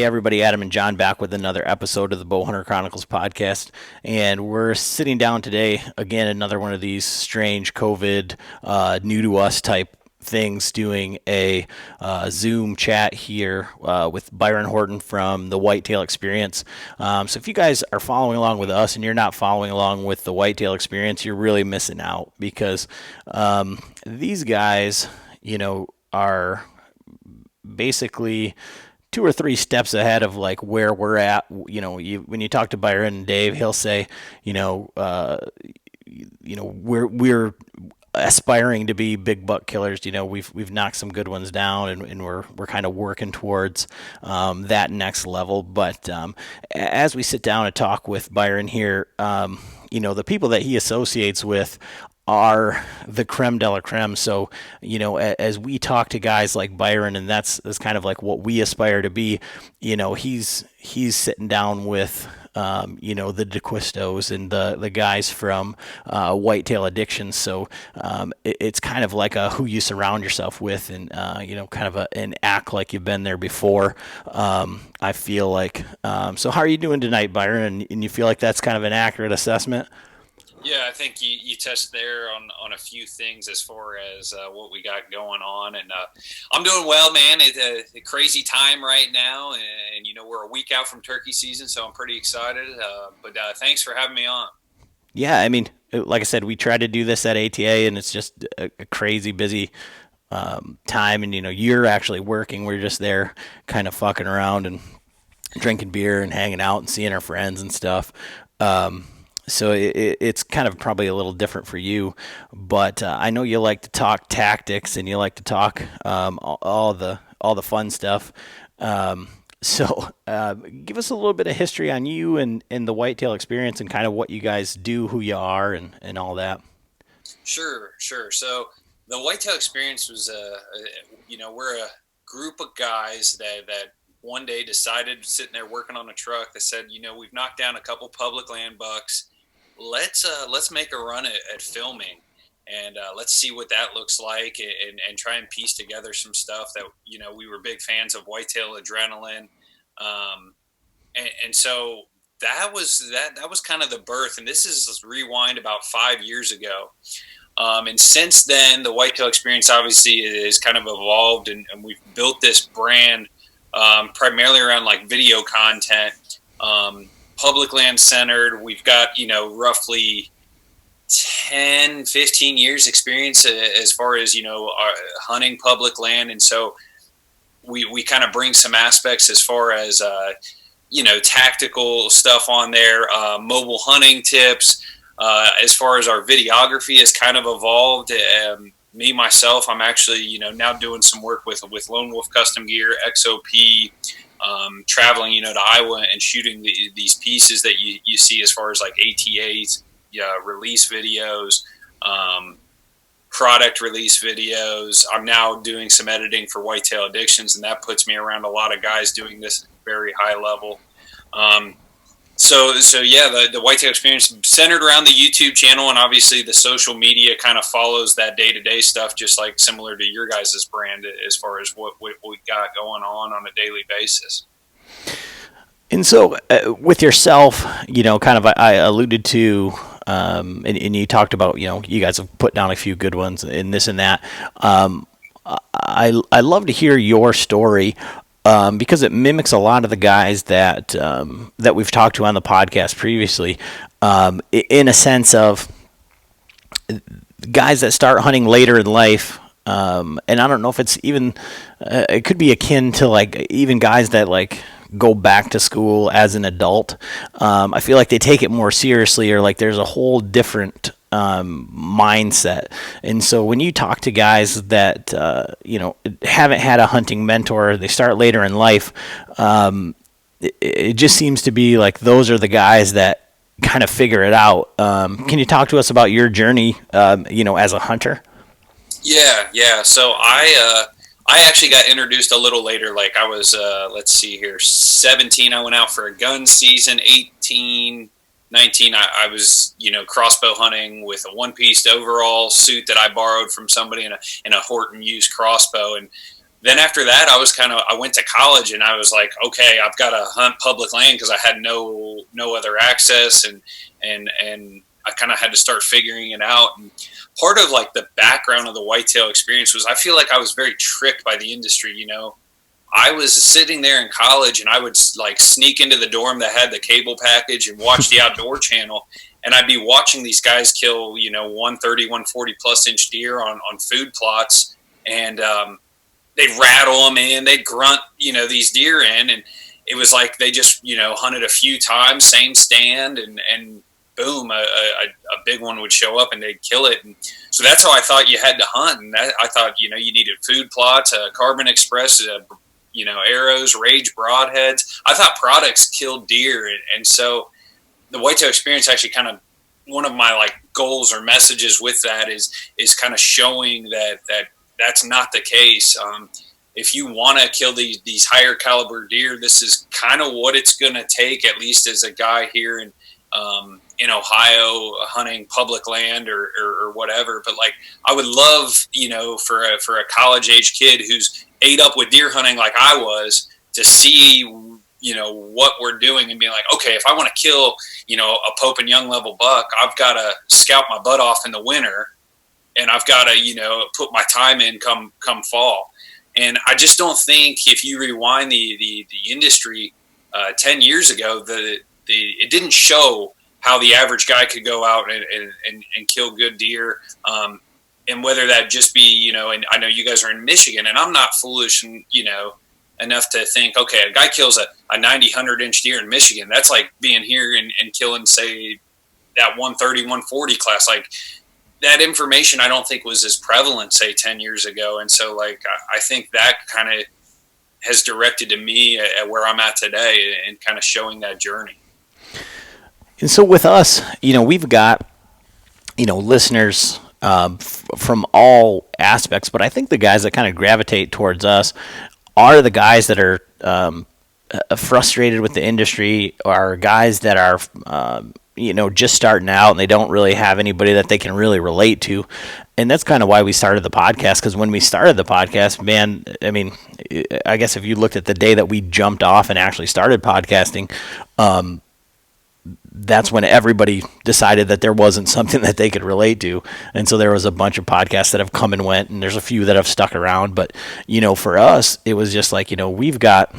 everybody, Adam and John back with another episode of the Bowhunter Chronicles podcast. And we're sitting down today, again, another one of these strange COVID, new to us type things, doing a Zoom chat here with Byron Horton from the Whitetail Experience. So if you guys are following along with us and you're not following along with the Whitetail Experience, you're really missing out because these guys, are basically 2 or 3 steps ahead of like where we're at. When you talk to Byron and Dave, he'll say, we're aspiring to be big buck killers. We've knocked some good ones down, and we're kind of working towards that next level. But as we sit down and talk with Byron here, the people that he associates with are the creme de la creme. So, as we talk to guys like Byron, and that's kind of like what we aspire to be, he's sitting down with, the DeQuistos and the guys from Whitetail Addiction. So it's kind of like a who you surround yourself with, and, kind of an act like you've been there before. I feel like, so how are you doing tonight, Byron? And you feel like that's kind of an accurate assessment? Yeah, I think you touched there on a few things as far as what we got going on, and I'm doing well, man. It's a crazy time right now, and we're a week out from turkey season, so I'm pretty excited. But thanks for having me on. Yeah, I mean, like I said, we tried to do this at ATA, and it's just a crazy busy time, and you're actually working. We're just there, kind of fucking around and drinking beer and hanging out and seeing our friends and stuff. So it's kind of probably a little different for you, but I know you like to talk tactics and you like to talk all the fun stuff. So give us a little bit of history on you and the Whitetail Experience and kind of what you guys do, who you are, and all that. Sure. So the Whitetail Experience was we're a group of guys that one day decided, sitting there working on a truck, that said, we've knocked down a couple public land bucks. Let's make a run at filming, and let's see what that looks like, and try and piece together some stuff that we were big fans of Whitetail Adrenaline, and so that was kind of the birth. And this is rewind about 5 years ago, and since then the Whitetail Experience obviously is kind of evolved, and we've built this brand primarily around like video content. Public land centered. We've got, roughly 10, 15 years experience as far as, hunting public land. And so we kind of bring some aspects as far as, tactical stuff on there, mobile hunting tips. As far as our videography has kind of evolved. Me, myself, I'm actually, now doing some work with Lone Wolf Custom Gear, XOP, traveling, to Iowa and shooting these pieces that you see as far as like ATAs, release videos, product release videos. I'm now doing some editing for Whitetail Addictions, and that puts me around a lot of guys doing this at a very high level. So yeah, the Whitetail Experience centered around the YouTube channel, and obviously the social media kind of follows that day-to-day stuff, just like similar to your guys' brand as far as what we got going on a daily basis. And so with yourself, kind of I alluded to, and you talked about, you guys have put down a few good ones and this and that. I love to hear your story. Because it mimics a lot of the guys that we've talked to on the podcast previously, in a sense of guys that start hunting later in life, and I don't know if it's even it could be akin to like even guys that like go back to school as an adult. I feel like they take it more seriously, or like there's a whole different mindset. And so when you talk to guys that haven't had a hunting mentor, they start later in life, it just seems to be like those are the guys that kind of figure it out. Can you talk to us about your journey as a hunter? Yeah. So I actually got introduced a little later. Like I was 17. I went out for a gun season. 18, 19, I was, crossbow hunting with a one-piece overall suit that I borrowed from somebody, and a Horton used crossbow. And then after that, I went to college, and I was like, okay, I've got to hunt public land because I had no other access, and I kind of had to start figuring it out. And part of like the background of the whitetail experience was I feel like I was very tricked by the industry. I was sitting there in college, and I would like sneak into the dorm that had the cable package and watch the outdoor channel. And I'd be watching these guys kill, 130, 140 plus inch deer on food plots. And, they'd rattle them in, they'd grunt, these deer in. And it was like, they just, hunted a few times, same stand, and boom, a big one would show up and they'd kill it. And so that's how I thought you had to hunt. And I thought, you needed food plots, Carbon Express, arrows, Rage broadheads. I thought products killed deer. And so the whitetail experience actually kind of, one of my like goals or messages with that is kind of showing that that's not the case. If you want to kill these higher caliber deer, this is kind of what it's going to take, at least as a guy here in Ohio hunting public land or whatever. But like, I would love, for a college age kid who's ate up with deer hunting like I was, to see, what we're doing and being like, okay, if I want to kill, a Pope and Young level buck, I've got to scalp my butt off in the winter, and I've got to, put my time in come fall. And I just don't think, if you rewind the industry 10 years ago, it didn't show how the average guy could go out and kill good deer. And whether that just be, and I know you guys are in Michigan, and I'm not foolish and, enough to think, okay, a guy kills a 90, 100-inch deer in Michigan. That's like being here and killing, say, that 130, 140 class. Like, that information I don't think was as prevalent, say, 10 years ago. And so, like, I think that kind of has directed to me at where I'm at today and kind of showing that journey. And so with us, we've got, listeners from all aspects, but I think the guys that kind of gravitate towards us are the guys that are frustrated with the industry, or guys that are, just starting out and they don't really have anybody that they can really relate to. And that's kind of why we started the podcast, because when we started the podcast, man, I mean, I guess if you looked at the day that we jumped off and actually started podcasting, that's when everybody decided that there wasn't something that they could relate to. And so there was a bunch of podcasts that have come and went, and there's a few that have stuck around. But, for us, it was just like, we've got,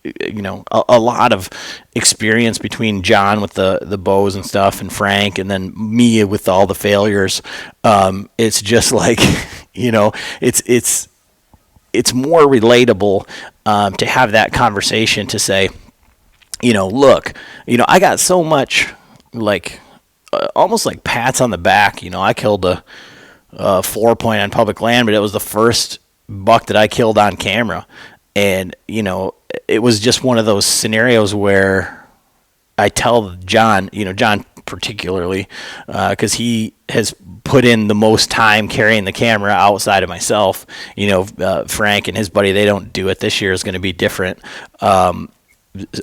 a lot of experience between John with the bows and stuff, and Frank, and then me with all the failures. It's just like, it's more relatable to have that conversation, to say, look, I got so much, like, almost like pats on the back. I killed a 4-point on public land, but it was the first buck that I killed on camera. And, it was just one of those scenarios where I tell John, John particularly, because he has put in the most time carrying the camera outside of myself. Frank and his buddy, they don't do it. This year is going to be different.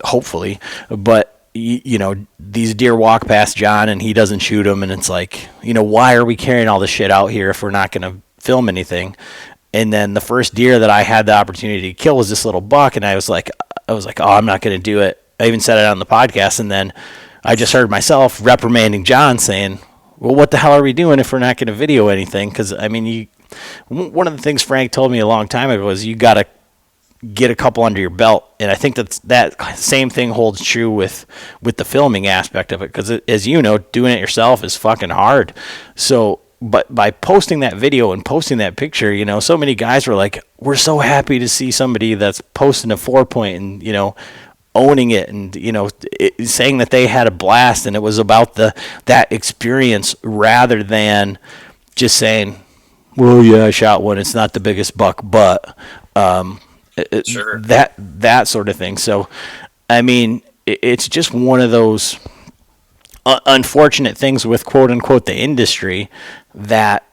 Hopefully, but these deer walk past John and he doesn't shoot them, and it's like, why are we carrying all this shit out here if we're not going to film anything? And then the first deer that I had the opportunity to kill was this little buck, and I was like, oh, I'm not going to do it. I even said it on the podcast, and then I just heard myself reprimanding John, saying, well, what the hell are we doing if we're not going to video anything? Because, I mean, one of the things Frank told me a long time ago was you got to get a couple under your belt. And I think that same thing holds true with the filming aspect of it, because, as doing it yourself is fucking hard. So, but by posting that video and posting that picture, so many guys were like, we're so happy to see somebody that's posting a 4-point and, owning it, and, saying that they had a blast, and it was about that experience, rather than just saying, well, yeah, I shot one. It's not the biggest buck, but, Sure. that sort of thing. So, I mean, it's just one of those unfortunate things with, quote unquote, the industry, that,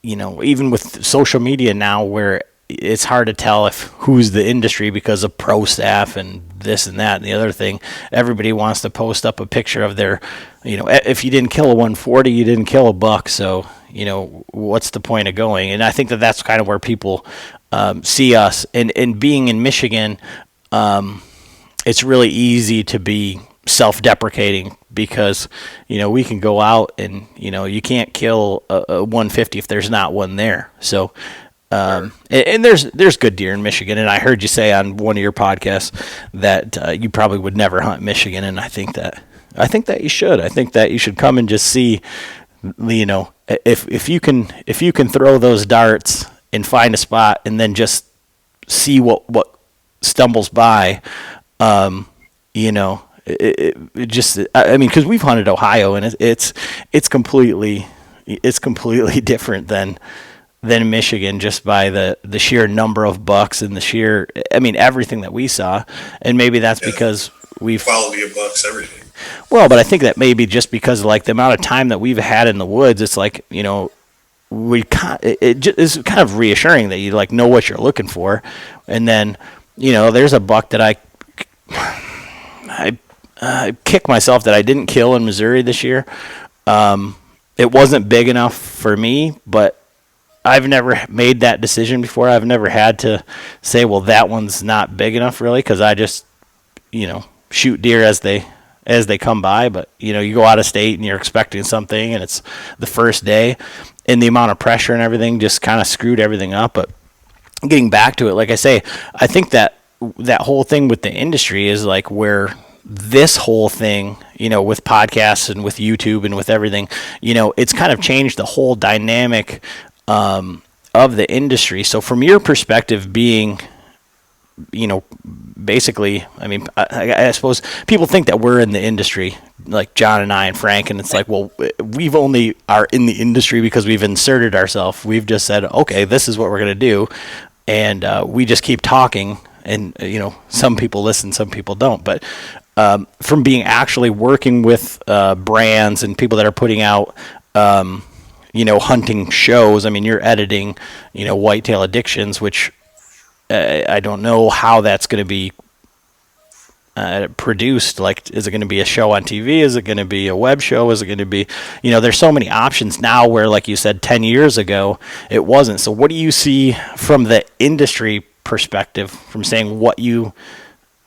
even with social media now, where it's hard to tell who's the industry because of pro staff and this and that and the other thing. Everybody wants to post up a picture of their, if you didn't kill a 140, you didn't kill a buck. So, what's the point of going? And I think that's kind of where people see us. And being in Michigan, it's really easy to be self-deprecating because we can go out and you can't kill a 150 if there's not one there. So and there's good deer in Michigan, and I heard you say on one of your podcasts that you probably would never hunt Michigan, and I think that you should. I think that you should come and just see, if you can throw those darts and find a spot and then just see what stumbles by. It just, I mean, because we've hunted Ohio, and it's completely different than Michigan, just by the sheer number of bucks and the sheer, I mean, everything that we saw. And maybe that's because we've quality of bucks, everything. Well, but I think that maybe just because like the amount of time that we've had in the woods, it's like, it just is kind of reassuring that you like know what you're looking for. And then, there's a buck that I kick myself that I didn't kill in Missouri this year. It wasn't big enough for me, but I've never made that decision before. I've never had to say, well, that one's not big enough, really, because I just, shoot deer as they come by. But you go out of state and you're expecting something, and it's the first day, and the amount of pressure and everything just kind of screwed everything up. But getting back to it, like I say, I think that whole thing with the industry is like where this whole thing, with podcasts and with YouTube and with everything, it's kind of changed the whole dynamic of the industry. So from your perspective, being, basically, I mean, I suppose people think that we're in the industry, like John and I and Frank, and it's like, well, we've only are in the industry because we've inserted ourselves. We've just said, okay, this is what we're going to do. And we just keep talking, and, some people listen, some people don't. But from being actually working with brands and people that are putting out, hunting shows. I mean, you're editing, Whitetail Addictions, which I don't know how that's going to be produced. Like, is it going to be a show on TV? Is it going to be a web show? Is it going to be, there's so many options now where, like you said, 10 years ago, it wasn't. So what do you see from the industry perspective, from saying what you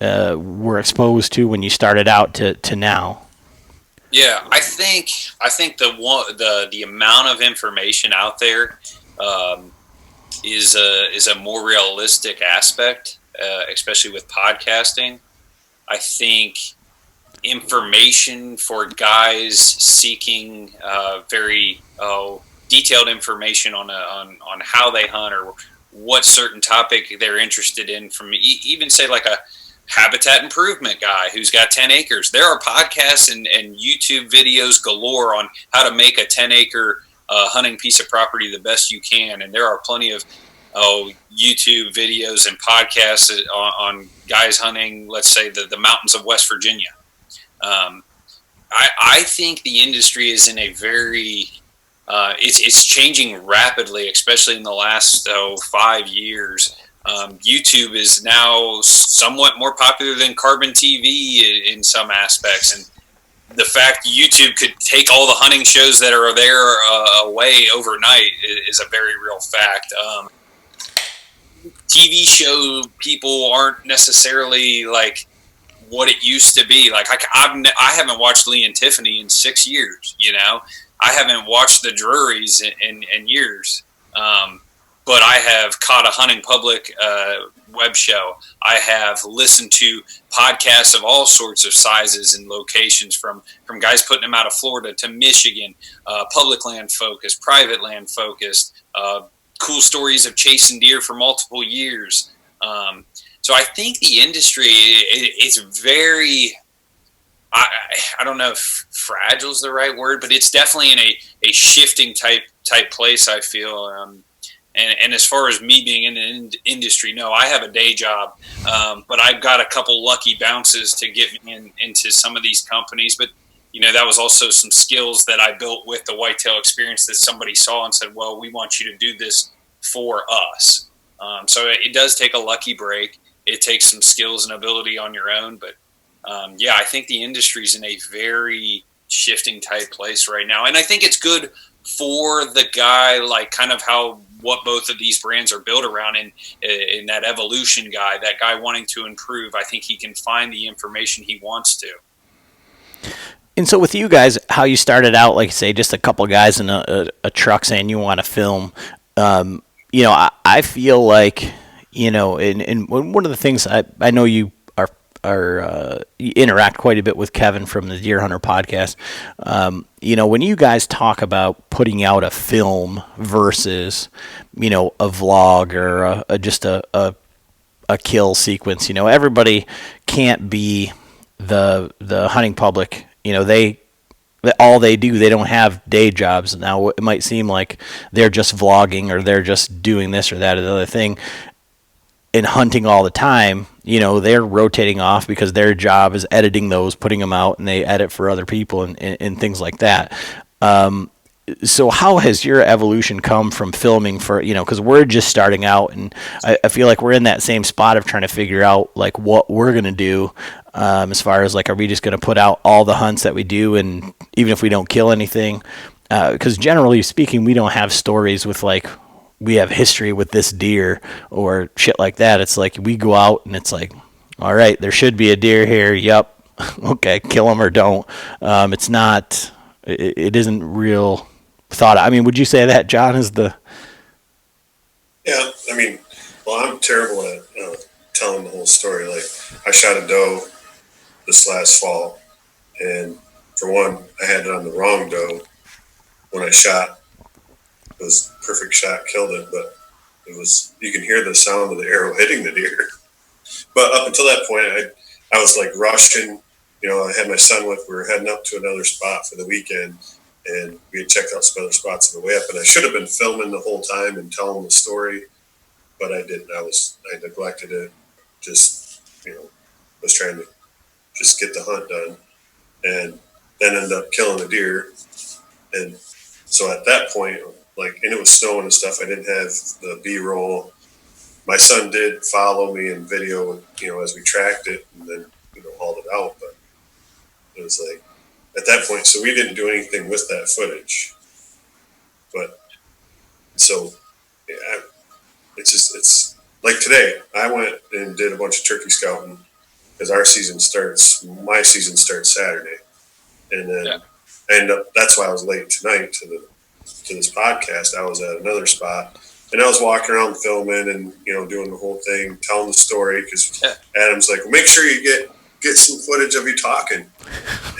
were exposed to when you started out to now? Yeah, I think the amount of information out there is a more realistic aspect, especially with podcasting. I think information for guys seeking very detailed information on how they hunt or what certain topic they're interested in, from even say like a habitat improvement guy who's got 10 acres. There are podcasts and YouTube videos galore on how to make a 10-acre hunting piece of property the best you can. And there are plenty of YouTube videos and podcasts on guys hunting, let's say, the mountains of West Virginia. I think the industry is in a very it's changing rapidly, especially in the last 5 years. YouTube is now somewhat more popular than carbon TV in some aspects, and the fact YouTube could take all the hunting shows that are there away overnight is a very real fact. TV show people aren't necessarily like what it used to be. Like I haven't watched Lee and Tiffany in 6 years. I haven't watched the Drurys in years. But I have caught a hunting public web show. I have listened to podcasts of all sorts of sizes and locations, from guys putting them out of Florida to Michigan, public land focused, private land focused, cool stories of chasing deer for multiple years. So I think the industry is very, I don't know if fragile is the right word, but it's definitely in a shifting type place, I feel. And as far as me being in the industry, no, I have a day job, but I've got a couple lucky bounces to get me into some of these companies. But, that was also some skills that I built with the Whitetail experience that somebody saw and said, well, we want you to do this for us. So it does take a lucky break. It takes some skills and ability on your own. But, I think the industry's in a very shifting type place right now. And I think it's good for the guy, like kind of how what both of these brands are built around, in that evolution guy, that guy wanting to improve. I think he can find the information he wants to. And so with you guys, how you started out, like say, just a couple guys in a truck saying you want to film, I feel like, and one of the things I know you you interact quite a bit with Kevin from the Deer Hunter podcast. When you guys talk about putting out a film versus, a vlog or just a kill sequence, everybody can't be the hunting public. All they do, they don't have day jobs. Now it might seem like they're just vlogging or they're just doing this or that or the other thing and hunting all the time. They're rotating off because their job is editing those, putting them out, and they edit for other people and things like that. So how has your evolution come from filming for, because we're just starting out, and I feel like we're in that same spot of trying to figure out like what we're going to do. As far as like, are we just going to put out all the hunts that we do, and even if we don't kill anything, because generally speaking, we don't have stories with like, we have history with this deer or shit like that. It's like we go out and it's like, all right, there should be a deer here. Yep. Okay. Kill him or don't. It's not, it isn't real thought. I mean, would you say that, John, is the... Yeah. I mean, well, I'm terrible at telling the whole story. Like I shot a doe this last fall, and for one, I had it on the wrong doe when I shot. It was a perfect shot, killed it, but you can hear the sound of the arrow hitting the deer. But up until that point, I was like rushing. I had my son with. We were heading up to another spot for the weekend, and we had checked out some other spots on the way up. And I should have been filming the whole time and telling the story, but I didn't. I neglected it. Just was trying to just get the hunt done, and then ended up killing the deer. And so at that point, and it was snowing and stuff, I didn't have the B-roll. My son did follow me in video, as we tracked it and then, hauled it out. But it was like, at that point, so we didn't do anything with that footage. But so, yeah, it's like today, I went and did a bunch of turkey scouting because my season starts Saturday. And then that's why I was late tonight to this podcast. I was at another spot and I was walking around filming and doing the whole thing, telling the story, because Adam's like, well, make sure you get some footage of you talking.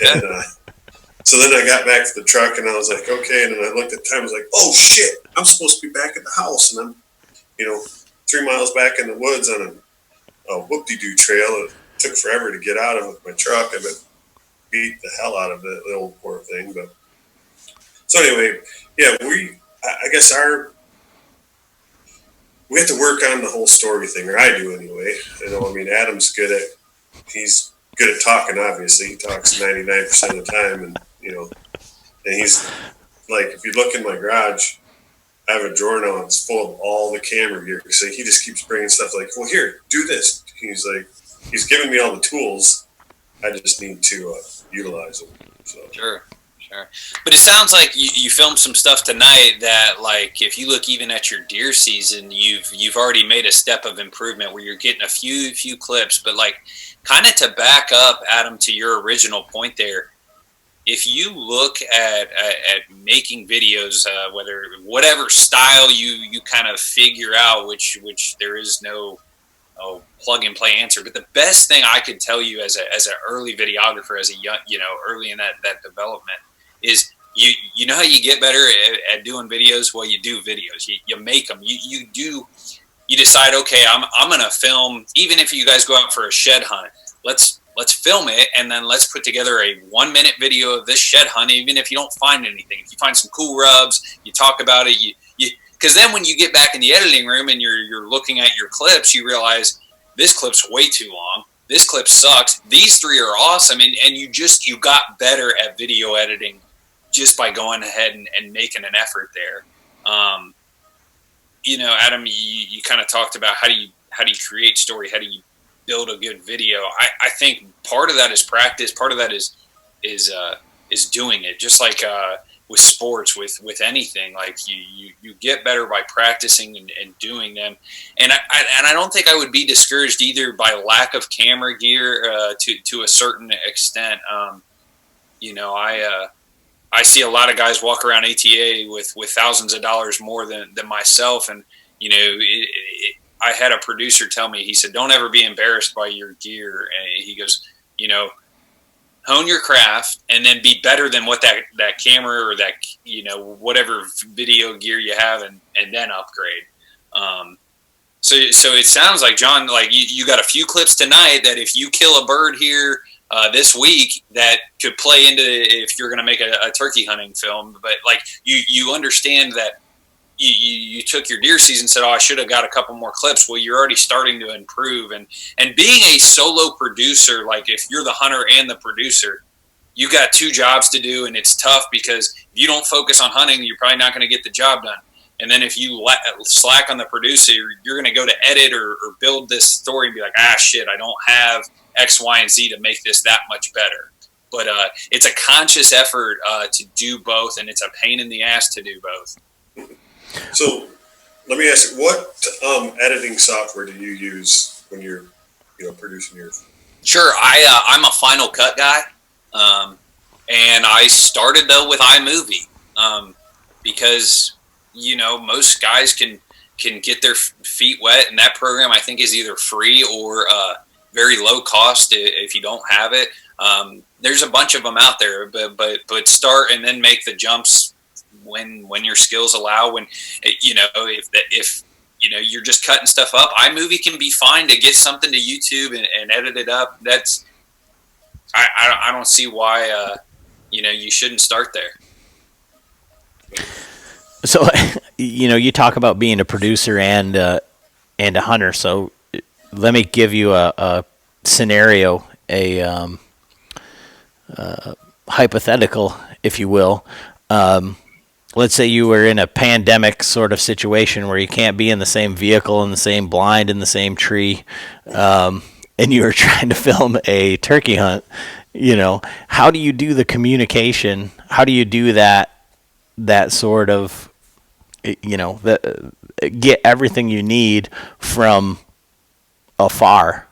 And so then I got back to the truck and I was like, okay. And then I looked at the time, I was like, oh shit, I'm supposed to be back at the house, and I'm 3 miles back in the woods on a whoop-de-doo trail. It took forever to get out of with my truck. I've been beat the hell out of it, the old poor thing. But so anyway, yeah, I guess we have to work on the whole story thing, or I do anyway. Adam's he's good at talking, obviously. He talks 99% of the time, and and he's like, if you look in my garage, I have a drawer now, it's full of all the camera gear. So he just keeps bringing stuff like, well, here, do this. He's like, he's giving me all the tools. I just need to utilize them. So. Sure. But it sounds like you filmed some stuff tonight that, like, if you look even at your deer season, you've already made a step of improvement where you're getting a few clips. But like, kind of to back up, Adam, to your original point there, if you look at making videos, whatever style you kind of figure out, which there is no plug and play answer, but the best thing I could tell you as an early videographer, as a young, early in that development, is you know how you get better at doing videos? Well, you do videos. You make them. You decide, okay, I'm gonna film. Even if you guys go out for a shed hunt, let's film it, and then let's put together a 1-minute video of this shed hunt. Even if you don't find anything, if you find some cool rubs, you talk about it. Because then when you get back in the editing room and you're looking at your clips, you realize this clip's way too long. This clip sucks. These 3 are awesome, and you got better at video editing just by going ahead and making an effort there. Adam, you kind of talked about how do you create story, how do you build a good video. I think part of that is practice. Part of that is doing it. Just like sports, with anything. Like you get better by practicing and doing them. And I don't think I would be discouraged either by lack of camera gear to a certain extent. I see a lot of guys walk around ATA with thousands of dollars more than myself. And, I had a producer tell me, he said, don't ever be embarrassed by your gear. And he goes, hone your craft and then be better than what that camera or that, whatever video gear you have and then upgrade. So it sounds like, John, like you got a few clips tonight that if you kill a bird here this week that could play into if you're going to make a turkey hunting film. But like you understand that you took your deer season and said, oh, I should have got a couple more clips. Well, you're already starting to improve. And being a solo producer, like if you're the hunter and the producer, you got two jobs to do. And it's tough because if you don't focus on hunting, you're probably not going to get the job done. And then if you slack on the producer, you're going to go to edit or build this story and be like, shit, I don't have X, Y, and Z to make this that much better. But it's a conscious effort to do both, and it's a pain in the ass to do both. So let me ask you, what editing software do you use when you're producing your? Sure, I'm a Final Cut guy, and I started though with iMovie because most guys can get their feet wet, and that program I think is either free or very low cost if you don't have it. There's a bunch of them out there, but start and then make the jumps when your skills allow. When if you're just cutting stuff up, iMovie can be fine to get something to YouTube and edit it up. That's I don't see why you shouldn't start there. So, you talk about being a producer and a hunter. So, let me give you a scenario, a hypothetical, if you will. Let's say you were in a pandemic sort of situation where you can't be in the same vehicle, in the same blind, in the same tree, and you were trying to film a turkey hunt. How do you do the communication? How do you do that sort of, get everything you need from afar?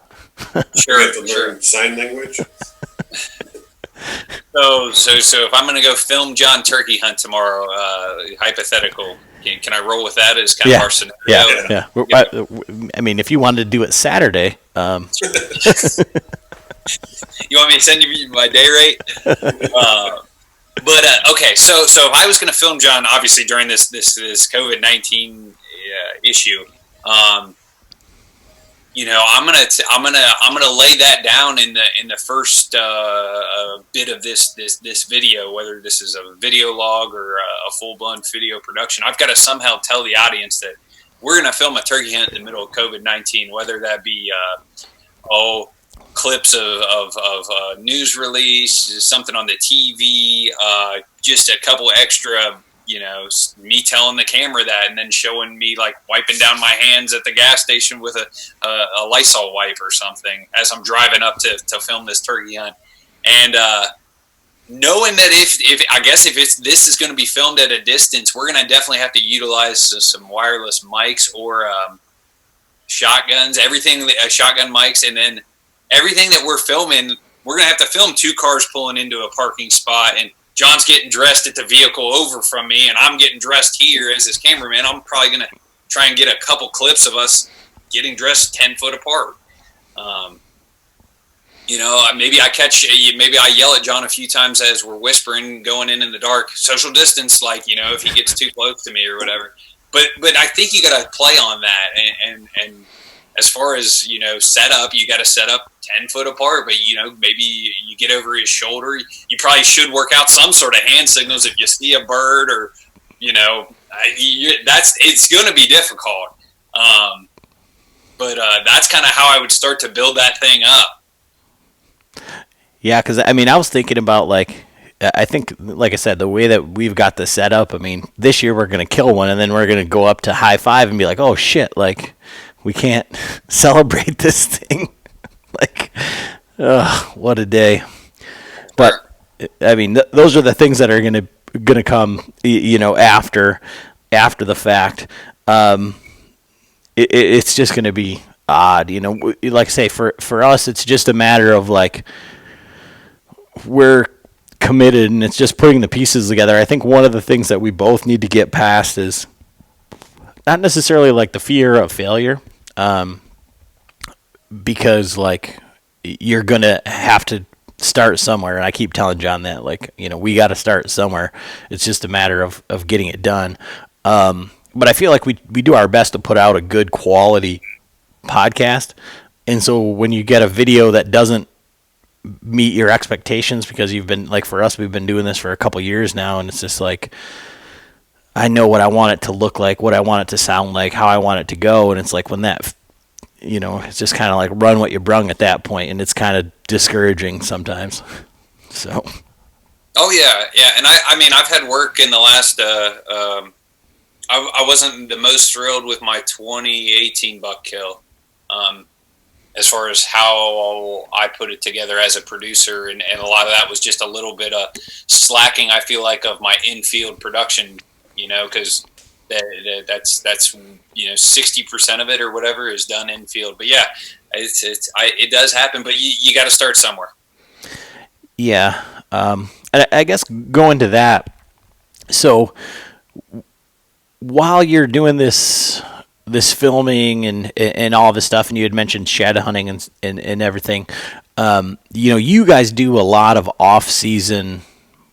Sure. You have to learn sign language. So if I'm going to go film John turkey hunt tomorrow, hypothetical, can I roll with that as kind of our scenario? Yeah. I mean, if you wanted to do it Saturday, you want me to send you my day rate? But okay, so if I was going to film John, obviously during this COVID-19 issue, I'm gonna lay that down in the first bit of this video, whether this is a video log or a full blown video production. I've got to somehow tell the audience that we're gonna film a turkey hunt in the middle of COVID-19, whether that be clips of news release, something on the TV, just a couple extra. Me telling the camera that, and then showing me like wiping down my hands at the gas station with a Lysol wipe or something as I'm driving up to film this turkey hunt. And knowing that if this is going to be filmed at a distance, we're going to definitely have to utilize some wireless mics or shotguns, shotgun mics, and then everything that we're filming, we're going to have to film two cars pulling into a parking spot, and John's getting dressed at the vehicle over from me, and I'm getting dressed here as his cameraman. I'm probably going to try and get a couple clips of us getting dressed 10 foot apart. Maybe I yell at John a few times as we're whispering, going in the dark, social distance, if he gets too close to me or whatever. But I think you got to play on that. And as far as, setup, you got to set up 10 foot apart, but maybe you get over his shoulder. You probably should work out some sort of hand signals if you see a bird or, it's going to be difficult. But that's kind of how I would start to build that thing up. Yeah. Cause I was thinking about I think, like I said, the way that we've got this set up, this year we're going to kill one and then we're going to go up to high five and be like, oh shit. We can't celebrate this thing. What a day. But those are the things that are going to gonna come, after the fact. It's just gonna be odd, like I say, for us, it's just a matter of like we're committed, and it's just putting the pieces together. I think one of the things that we both need to get past is not necessarily like the fear of failure, because like you're gonna have to start somewhere, and I keep telling John that, like, we got to start somewhere. It's just a matter of getting it done. But I feel like we do our best to put out a good quality podcast, and so when you get a video that doesn't meet your expectations, because you've been, like, for us, we've been doing this for a couple years now, and it's just like, I know what I want it to look like, what I want it to sound like, how I want it to go, and it's like when that, it's just kind of like run what you brung at that point, and it's kind of discouraging sometimes. So. Oh yeah, and I mean, I've had work in the last. I wasn't the most thrilled with my 2018 buck kill, as far as how I put it together as a producer, and a lot of that was just a little bit of slacking, I feel like, of my infield production, because that's 60% of it or whatever is done infield. But yeah, it does happen, but you got to start somewhere. Yeah, and I guess going to that, so while you're doing this filming and all this stuff, and you had mentioned shed hunting and everything, you guys do a lot of off season.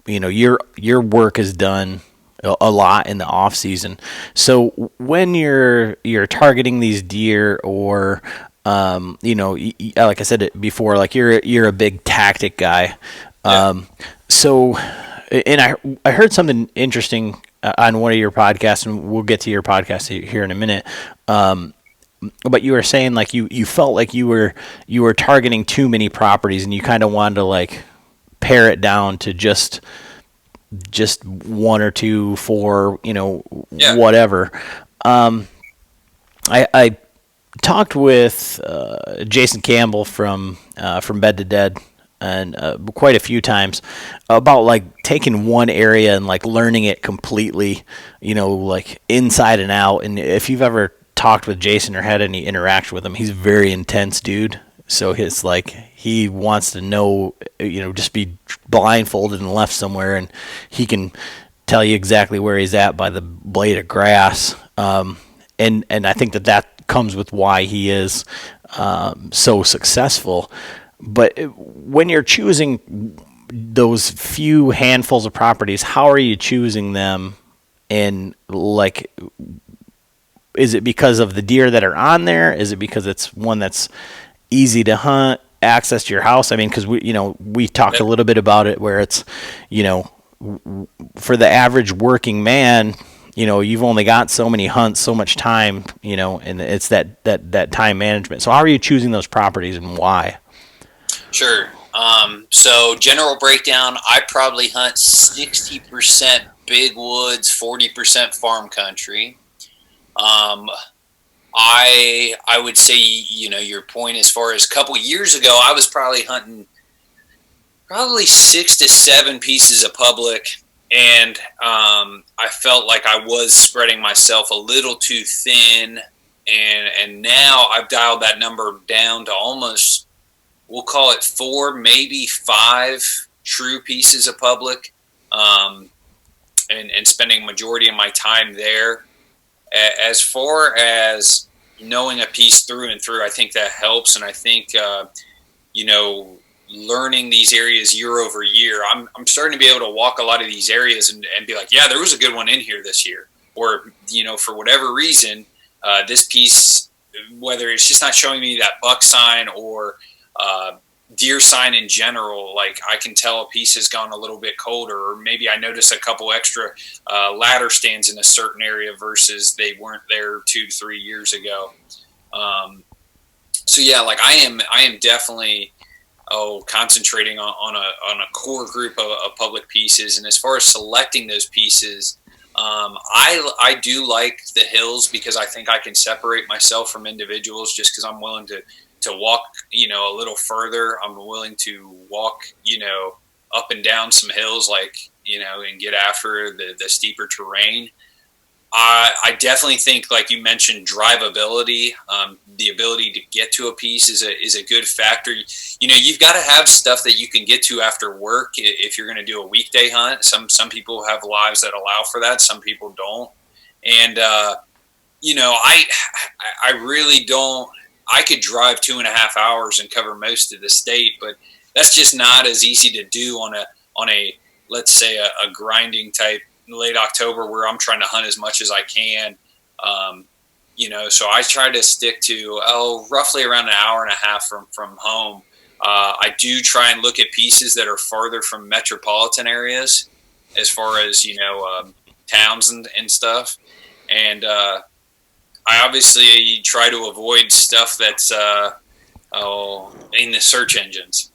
Your work is done a lot in the off season. So when you're targeting these deer, or like I said it before, like you're a big tactic guy. So, and I heard something interesting on one of your podcasts, and we'll get to your podcast here in a minute. But you were saying like you felt like you were targeting too many properties, and you kind of wanted to like pare it down to just one or two, four, whatever. I talked with Jason Campbell from Bed to Dead, and quite a few times, about like taking one area and like learning it completely, like inside and out. And if you've ever talked with Jason or had any interaction with him, he's a very intense dude. So it's like he wants to know, just be blindfolded and left somewhere, and he can tell you exactly where he's at by the blade of grass. And I think that comes with why he is so successful. But when you're choosing those few handfuls of properties, how are you choosing them? And like, is it because of the deer that are on there? Is it because it's one that's easy to hunt, access to your house? I mean, because we talked a little bit about it, where it's, for the average working man, you've only got so many hunts, so much time, and it's that time management. So how are you choosing those properties, and why? Sure. So general breakdown, I probably hunt 60% big woods, 40% farm country. I would say, your point as far as a couple years ago, I was probably hunting 6 to 7 pieces of public. And I felt like I was spreading myself a little too thin. And now I've dialed that number down to almost, we'll call it 4, maybe 5 true pieces of public, and spending majority of my time there. As far as knowing a piece through and through, I think that helps. And I think, learning these areas year over year, I'm starting to be able to walk a lot of these areas and be like, yeah, there was a good one in here this year. Or, for whatever reason, this piece, whether it's just not showing me that buck sign or deer sign in general, like I can tell a piece has gone a little bit colder, or maybe I notice a couple extra ladder stands in a certain area versus they weren't there 2 to 3 years ago. So yeah, like I am definitely concentrating on a core group of public pieces. And as far as selecting those pieces, I do like the hills, because I think I can separate myself from individuals, just because I'm willing to walk, a little further. I'm willing to walk, up and down some hills, like and get after the steeper terrain. I definitely think, like you mentioned, drivability, the ability to get to a piece is a good factor. You've got to have stuff that you can get to after work if you're going to do a weekday hunt. Some people have lives that allow for that. Some people don't. And, I really don't. I could drive 2.5 hours and cover most of the state, but that's just not as easy to do on a let's say a grinding type late October where I'm trying to hunt as much as I can. So I try to stick to roughly around an hour and a half from home. I do try and look at pieces that are farther from metropolitan areas, as far as towns and stuff. And I obviously try to avoid stuff that's in the search engines.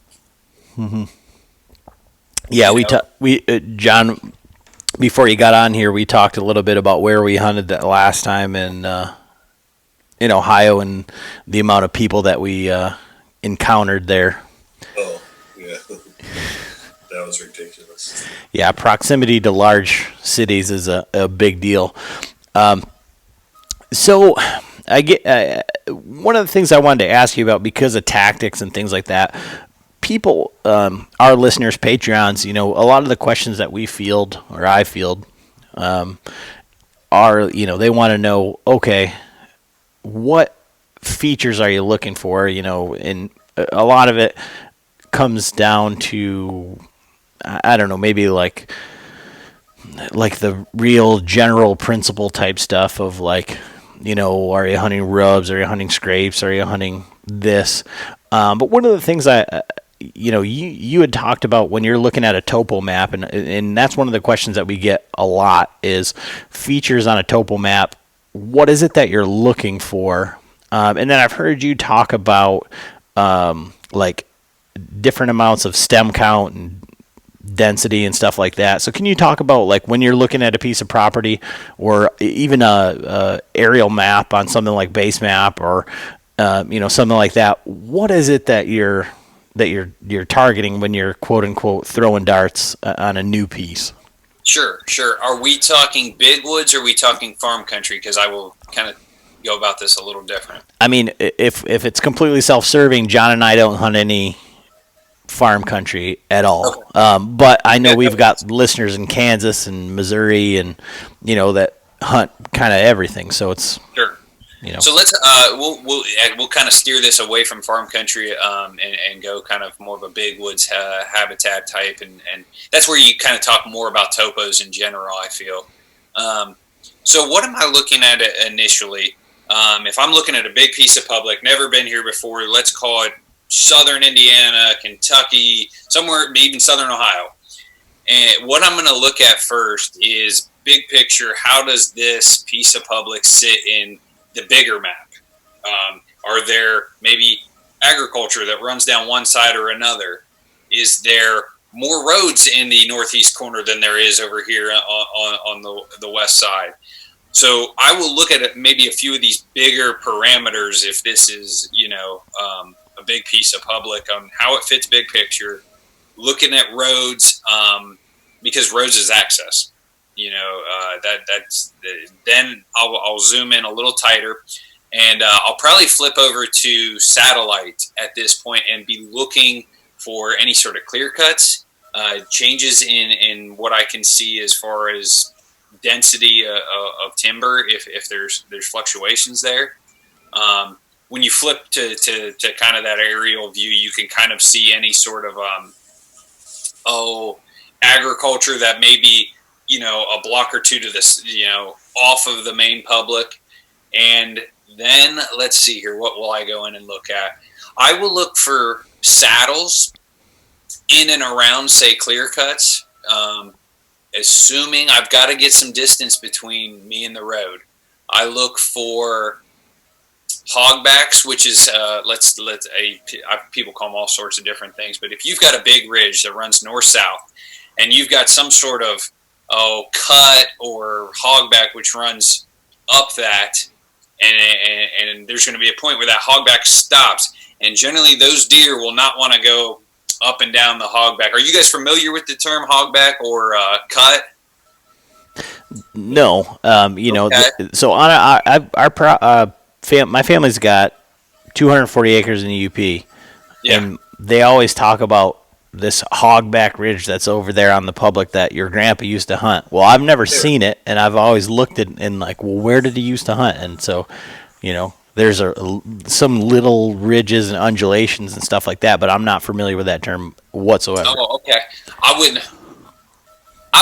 Mm-hmm. Yeah, John, before you got on here, we talked a little bit about where we hunted that last time in Ohio and the amount of people that we encountered there. Oh, yeah. That was ridiculous. Yeah, proximity to large cities is a big deal. So I get one of the things I wanted to ask you about, because of tactics and things like that. People, our listeners, Patreons, a lot of the questions that we field, or I field, are, they want to know, okay, what features are you looking for? And a lot of it comes down to, I don't know, maybe like the real general principle type stuff of are you hunting rubs? Are you hunting scrapes? Are you hunting this? But one of the things you had talked about when you're looking at a topo map, and that's one of the questions that we get a lot is features on a topo map. What is it that you're looking for? And then I've heard you talk about different amounts of stem count and density and stuff like that. So can you talk about when you're looking at a piece of property, or even a aerial map on something like Base Map, or something like that? What is it that you're targeting when you're quote unquote throwing darts on a new piece? Sure. Are we talking big woods, or are we talking farm country? Because I will kind of go about this a little different. I mean, if it's completely self-serving, John and I don't hunt any farm country at all. Okay. But I know we've got listeners in Kansas and Missouri, and that hunt kind of everything. So it's sure. So let's we'll kind of steer this away from farm country and go kind of more of a big woods habitat type, and that's where you kind of talk more about topos in general, I feel. So what am I looking at initially? If I'm looking at a big piece of public, never been here before, let's call it southern Indiana, Kentucky, somewhere, even southern Ohio. And what I'm going to look at first is big picture. How does this piece of public sit in the bigger map? Are there maybe agriculture that runs down one side or another? Is there more roads in the northeast corner than there is over here on the west side? So I will look at maybe a few of these bigger parameters if this is, a big piece of public, on how it fits big picture, looking at roads, because roads is access. Then I'll zoom in a little tighter, and I'll probably flip over to satellite at this point and be looking for any sort of clear cuts, changes in what I can see as far as density of timber, if there's fluctuations there. When you flip to kind of that aerial view, you can kind of see any sort of agriculture that may be a block or two to this, off of the main public. And then let's see here, what will I go in and look at? I will look for saddles in and around, say, clear cuts, assuming I've got to get some distance between me and the road. I look for hogbacks, which is people call them all sorts of different things, but if you've got a big ridge that runs north-south and you've got some sort of cut or hogback which runs up that, and there's going to be a point where that hogback stops, and generally those deer will not want to go up and down the hogback. Are you guys familiar with the term hogback or cut? No, Okay. so on my family's got 240 acres in the UP, Yeah. and they always talk about this hogback ridge that's over there on the public that your grandpa used to hunt. Well, I've never seen it, and I've always looked at and like, well, where did he used to hunt? And so, there's some little ridges and undulations and stuff like that, but I'm not familiar with that term whatsoever. Oh, okay. I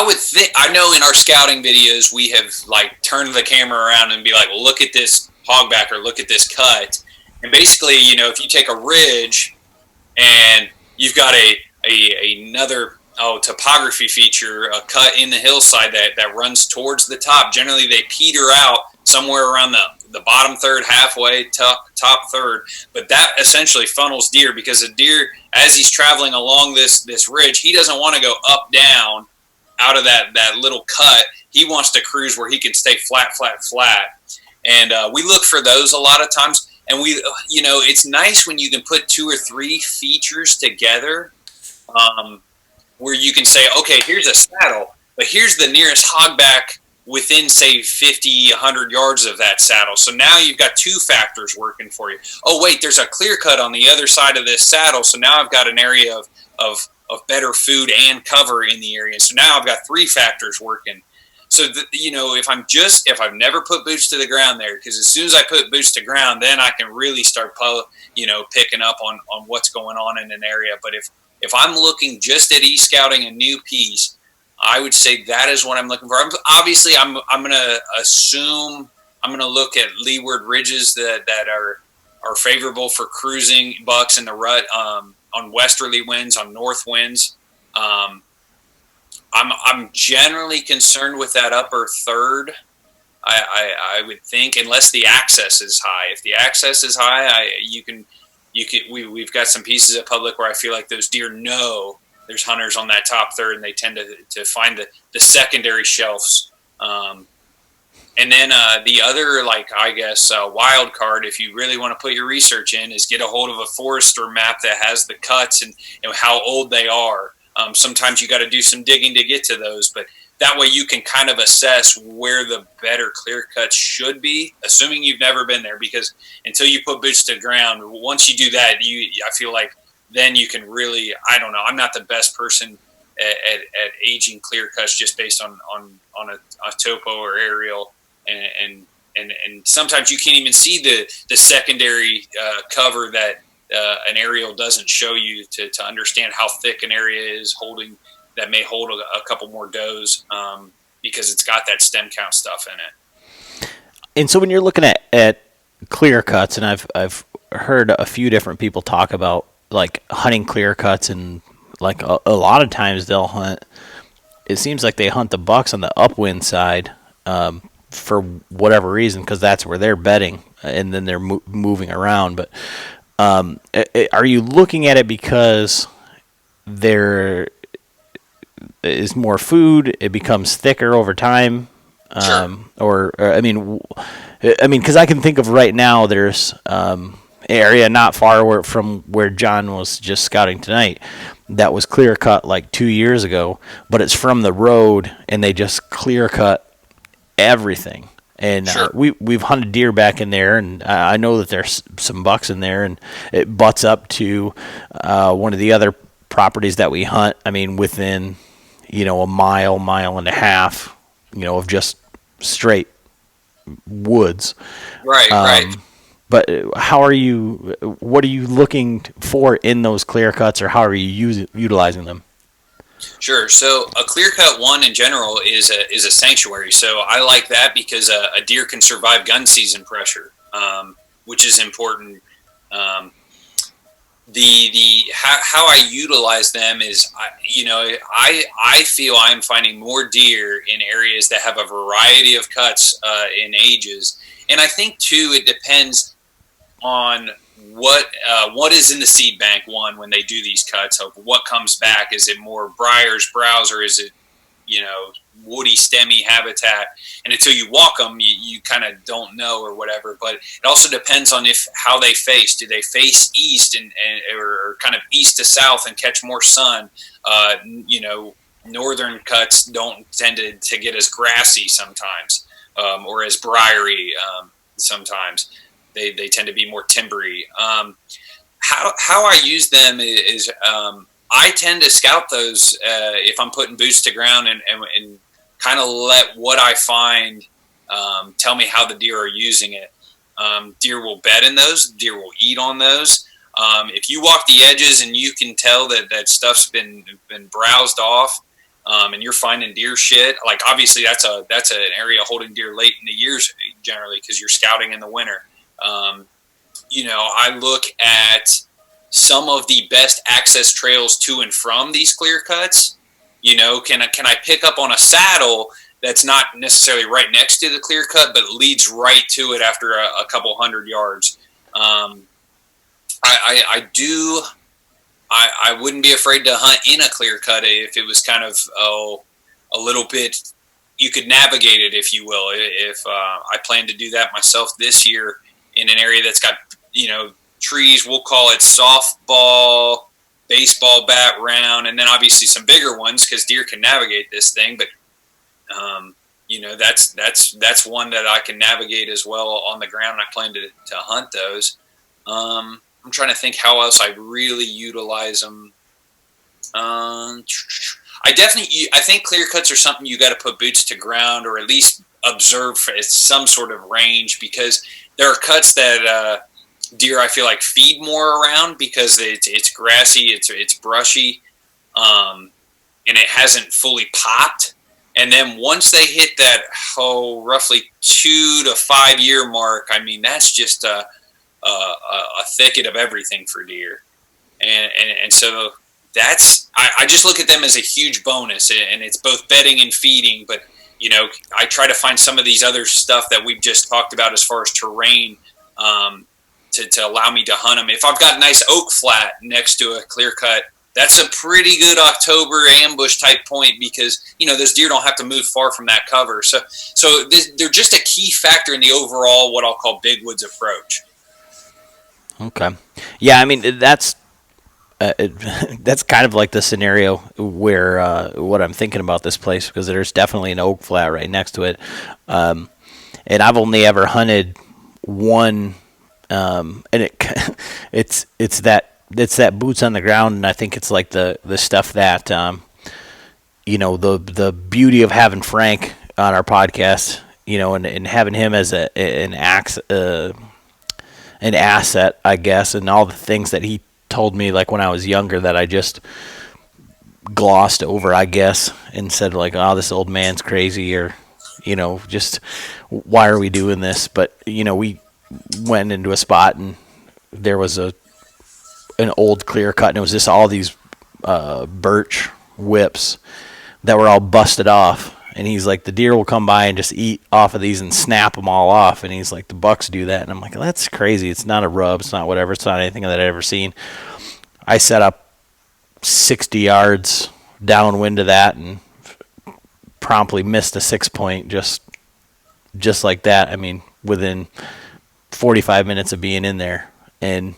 would think, I know in our scouting videos, we have like turned the camera around and be like, well, look at this hogback or look at this cut. And basically, if you take a ridge and you've got another topography feature, a cut in the hillside that runs towards the top, generally they peter out somewhere around the bottom third, halfway, top third. But that essentially funnels deer, because a deer, as he's traveling along this ridge, he doesn't want to go up, down, out of that little cut. He wants to cruise where he can stay flat. And we look for those a lot of times. And it's nice when you can put 2 or 3 features together, where you can say, okay, here's a saddle, but here's the nearest hogback within, say, 50, 100 yards of that saddle. So now you've got 2 factors working for you. Oh, wait, there's a clear cut on the other side of this saddle. So now I've got an area of better food and cover in the area. So now I've got 3 factors working. So, if I've never put boots to the ground there, because as soon as I put boots to ground, then I can really start, picking up on what's going on in an area. But if I'm looking just at e-scouting a new piece, I would say that is what I'm looking for. Obviously, I'm going to assume I'm going to look at leeward ridges that are favorable for cruising bucks in the rut, on westerly winds, on north winds. I'm generally concerned with that upper third. I would think, unless the access is high. If the access is high, we've got some pieces of public where I feel like those deer know there's hunters on that top third, and they tend to find the secondary shelves. And then the other, wild card, if you really want to put your research in, is get a hold of a forester map that has the cuts and how old they are. Sometimes you got to do some digging to get to those, but that way you can kind of assess where the better clear cuts should be, assuming you've never been there, because until you put boots to the ground, once you do that, I feel like then you can really, I don't know, I'm not the best person at aging clear cuts just based on a topo or aerial, and sometimes you can't even see the secondary cover that an aerial doesn't show you to understand how thick an area is that may hold a couple more does, because it's got that stem count stuff in it. And so when you're looking at clear cuts, and I've heard a few different people talk about like hunting clear cuts, and like a lot of times they'll hunt. It seems like they hunt the bucks on the upwind side for whatever reason, because that's where they're bedding, and then they're moving around. But are you looking at it because there is more food, it becomes thicker over time? Sure. Because I can think of right now, there's an area not far from where John was just scouting tonight that was clear cut like 2 years ago, but it's from the road, and they just clear cut everything. And Sure. We've hunted deer back in there, and I know that there's some bucks in there, and it butts up to one of the other properties that we hunt. I mean, within a mile and a half, of just straight woods. Right. But what are you looking for in those clear cuts, or how are you utilizing them? Sure. So a clear cut one in general is a sanctuary. So I like that because a deer can survive gun season pressure, which is important. How I utilize them is, I feel I'm finding more deer in areas that have a variety of cuts in ages, and I think too it depends on what is in the seed bank when they do these cuts. Of what comes back, is it more briars, browse, or is it woody, stemmy habitat. And until you walk them, you kind of don't know or whatever. But it also depends on how they face. Do they face east or kind of east to south and catch more sun? Northern cuts don't tend to get as grassy sometimes, or as briary. Sometimes they tend to be more timbery. How I use them is I tend to scout those if I'm putting boots to ground and kind of let what I find tell me how the deer are using it. Deer will bed in those. Deer will eat on those. If you walk the edges and you can tell that stuff's been browsed off, and you're finding deer shit, like obviously that's an area holding deer late in the years generally because you're scouting in the winter. I look at some of the best access trails to and from these clear cuts. Can I pick up on a saddle that's not necessarily right next to the clear cut, but leads right to it after a couple hundred yards? I wouldn't be afraid to hunt in a clear cut if it was kind of a little bit, you could navigate it, if you will. If I plan to do that myself this year in an area that's got, trees, we'll call it softball, baseball bat round, and then obviously some bigger ones because deer can navigate this thing. But that's one that I can navigate as well on the ground. I plan to hunt those. I'm trying to think how else I really utilize them. I think clear cuts are something you got to put boots to ground or at least observe at some sort of range, because there are cuts that deer I feel like feed more around because it's grassy, it's brushy, and it hasn't fully popped. And then once they hit that roughly 2 to 5 year mark, I mean that's just a thicket of everything for deer, and so that's I just look at them as a huge bonus, and it's both bedding and feeding. But I try to find some of these other stuff that we've just talked about as far as terrain. To allow me to hunt them. If I've got a nice oak flat next to a clear cut, that's a pretty good October ambush type point because, those deer don't have to move far from that cover. So they're just a key factor in the overall, what I'll call big woods approach. Okay. Yeah, I mean, that's kind of like the scenario where what I'm thinking about this place, because there's definitely an oak flat right next to it. And I've only ever hunted one, and it's that boots on the ground, and I think it's like the stuff that the beauty of having Frank on our podcast, and having him as an asset, I guess, and all the things that he told me like when I was younger that I just glossed over, I guess, and said like, oh, this old man's crazy, or just why are we doing this? But we went into a spot and there was an old clear cut, and it was just all these birch whips that were all busted off, and he's like, the deer will come by and just eat off of these and snap them all off, and he's like, the bucks do that. And I'm like, that's crazy. It's not a rub, it's not whatever, it's not anything that I've ever seen. I set up 60 yards downwind of that and promptly missed a 6-point just like that. I mean, within 45 minutes of being in there, and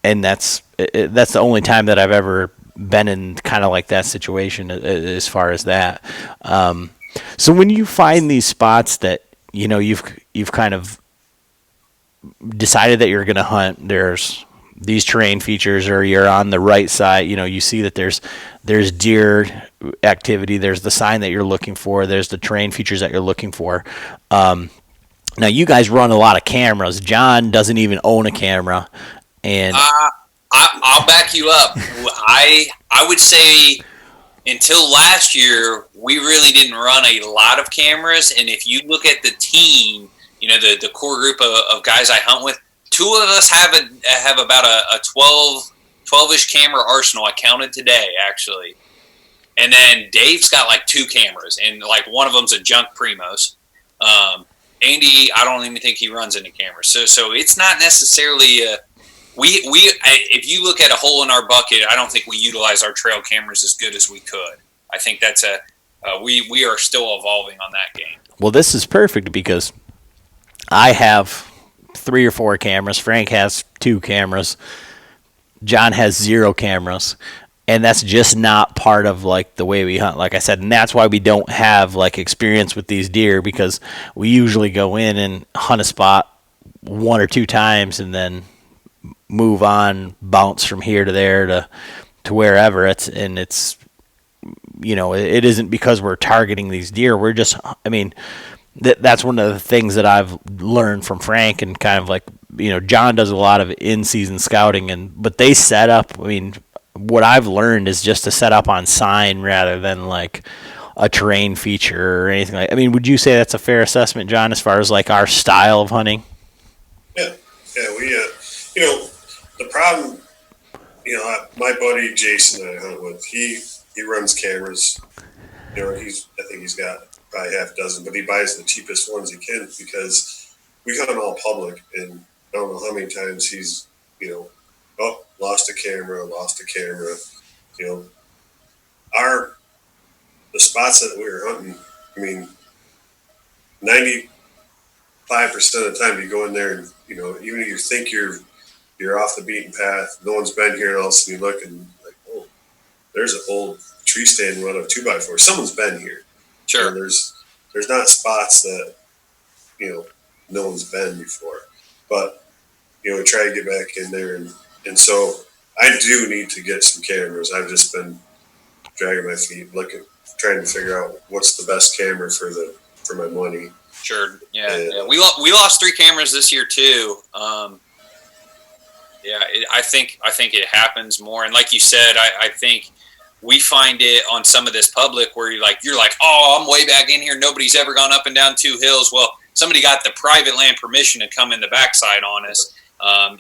that's the only time that I've ever been in kind of like that situation as far as that. So when you find these spots that you've kind of decided that you're going to hunt, there's these terrain features, or you're on the right side, you see that there's deer activity, there's the sign that you're looking for, there's the terrain features that you're looking for. Now you guys run a lot of cameras. John doesn't even own a camera, and I'll back you up. I would say until last year we really didn't run a lot of cameras, and if you look at the team, the core group of guys I hunt with, 2 of us have about a 12-ish camera arsenal. I counted today actually, and then Dave's got like 2 cameras, and like one of them's a junk Primos. Andy, I don't even think he runs any cameras. So it's not necessarily if you look at a hole in our bucket, I don't think we utilize our trail cameras as good as we could. I think that's a we are still evolving on that game. Well, this is perfect because I have 3 or 4 cameras. Frank has 2 cameras. John has 0 cameras. And that's just not part of like the way we hunt, like I said, and that's why we don't have like experience with these deer, because we usually go in and hunt a spot 1 or 2 times and then move on, bounce from here to there to wherever it's it isn't because we're targeting these deer. We're just, I mean, that's one of the things that I've learned from Frank, and kind of like, John does a lot of in-season scouting, but they set up, I mean, what I've learned is just to set up on sign rather than like a terrain feature or anything like. I mean, would you say that's a fair assessment, John, as far as like our style of hunting? Yeah, we the problem, my buddy Jason that I hunt with, he runs cameras. I think he's got probably half a dozen, but he buys the cheapest ones he can because we hunt all public, and I don't know how many times he's lost a camera. The spots that we were hunting, I mean, 95% of the time you go in there and, even if you think you're off the beaten path, no one's been here, and all of a sudden you look and like, oh, there's an old tree stand run of 2x4. Someone's been here. Sure. And there's not spots that, no one's been before. But, we try to get back in there, and so I do need to get some cameras. I've just been dragging my feet, trying to figure out what's the best camera for my money. Sure. Yeah. We lost 3 cameras this year too. I think it happens more, and like you said, I think we find it on some of this public where you're like, oh, I'm way back in here. Nobody's ever gone up and down 2 hills. Well, somebody got the private land permission to come in the backside on us.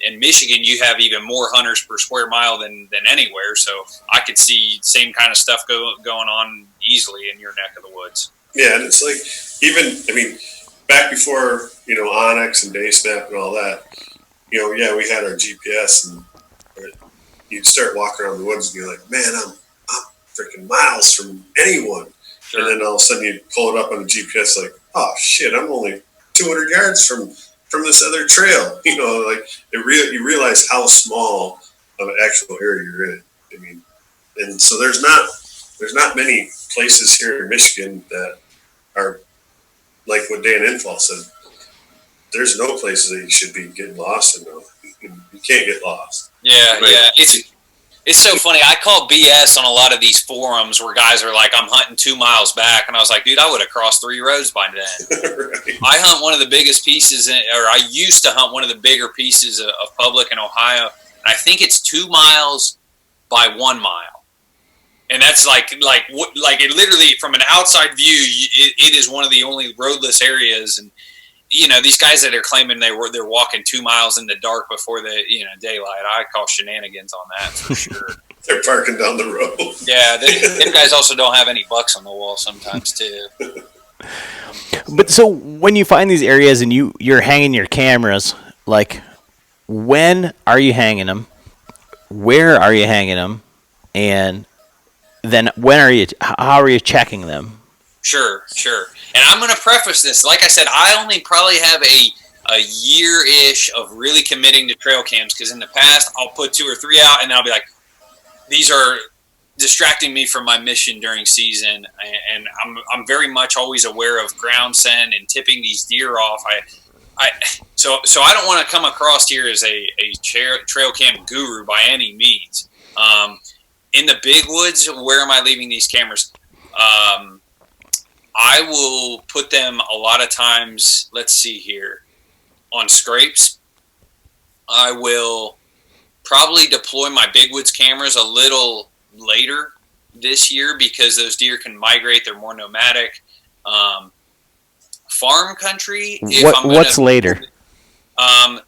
In Michigan, you have even more hunters per square mile than anywhere. So I could see same kind of stuff going on easily in your neck of the woods. Yeah, and it's like, even, back before, Onyx and Daysnap and all that, we had our GPS, and you'd start walking around the woods and you're like, man, I'm freaking miles from anyone. Sure. And then all of a sudden you pull it up on the GPS like, oh shit, I'm only 200 yards from this other trail. You realize how small of an actual area you're in. I mean, and so there's not many places here in Michigan that are like what Dan Infall said. There's no places that you should be getting lost in. You can't get lost. Yeah, right. Yeah. It's so funny. I call BS on a lot of these forums where guys are like, I'm hunting 2 miles back. And I was like, dude, I would have crossed 3 roads by then. Right. I hunt one of the biggest pieces, I used to hunt one of the bigger pieces of public in Ohio. And I think it's 2 miles by 1 mile. And that's like it literally, from an outside view, it is one of the only roadless areas. And, these guys that are claiming they're walking 2 miles in the dark before the daylight, I call shenanigans on that for sure. They're parking down the road. Yeah, them guys also don't have any bucks on the wall sometimes too. But so when you find these areas and you're hanging your cameras, like, when are you hanging them? Where are you hanging them? And then how are you checking them? Sure. And I'm going to preface this. Like I said, I only probably have a year-ish of really committing to trail cams, because in the past I'll put 2 or 3 out and then I'll be like, these are distracting me from my mission during season. And I'm very much always aware of ground scent and tipping these deer off. So I don't want to come across here as a trail cam guru by any means. In the big woods, where am I leaving these cameras? I will put them a lot of times, let's see here, on scrapes. I will probably deploy my big woods cameras a little later this year because those deer can migrate. They're more nomadic. Farm country. What's later?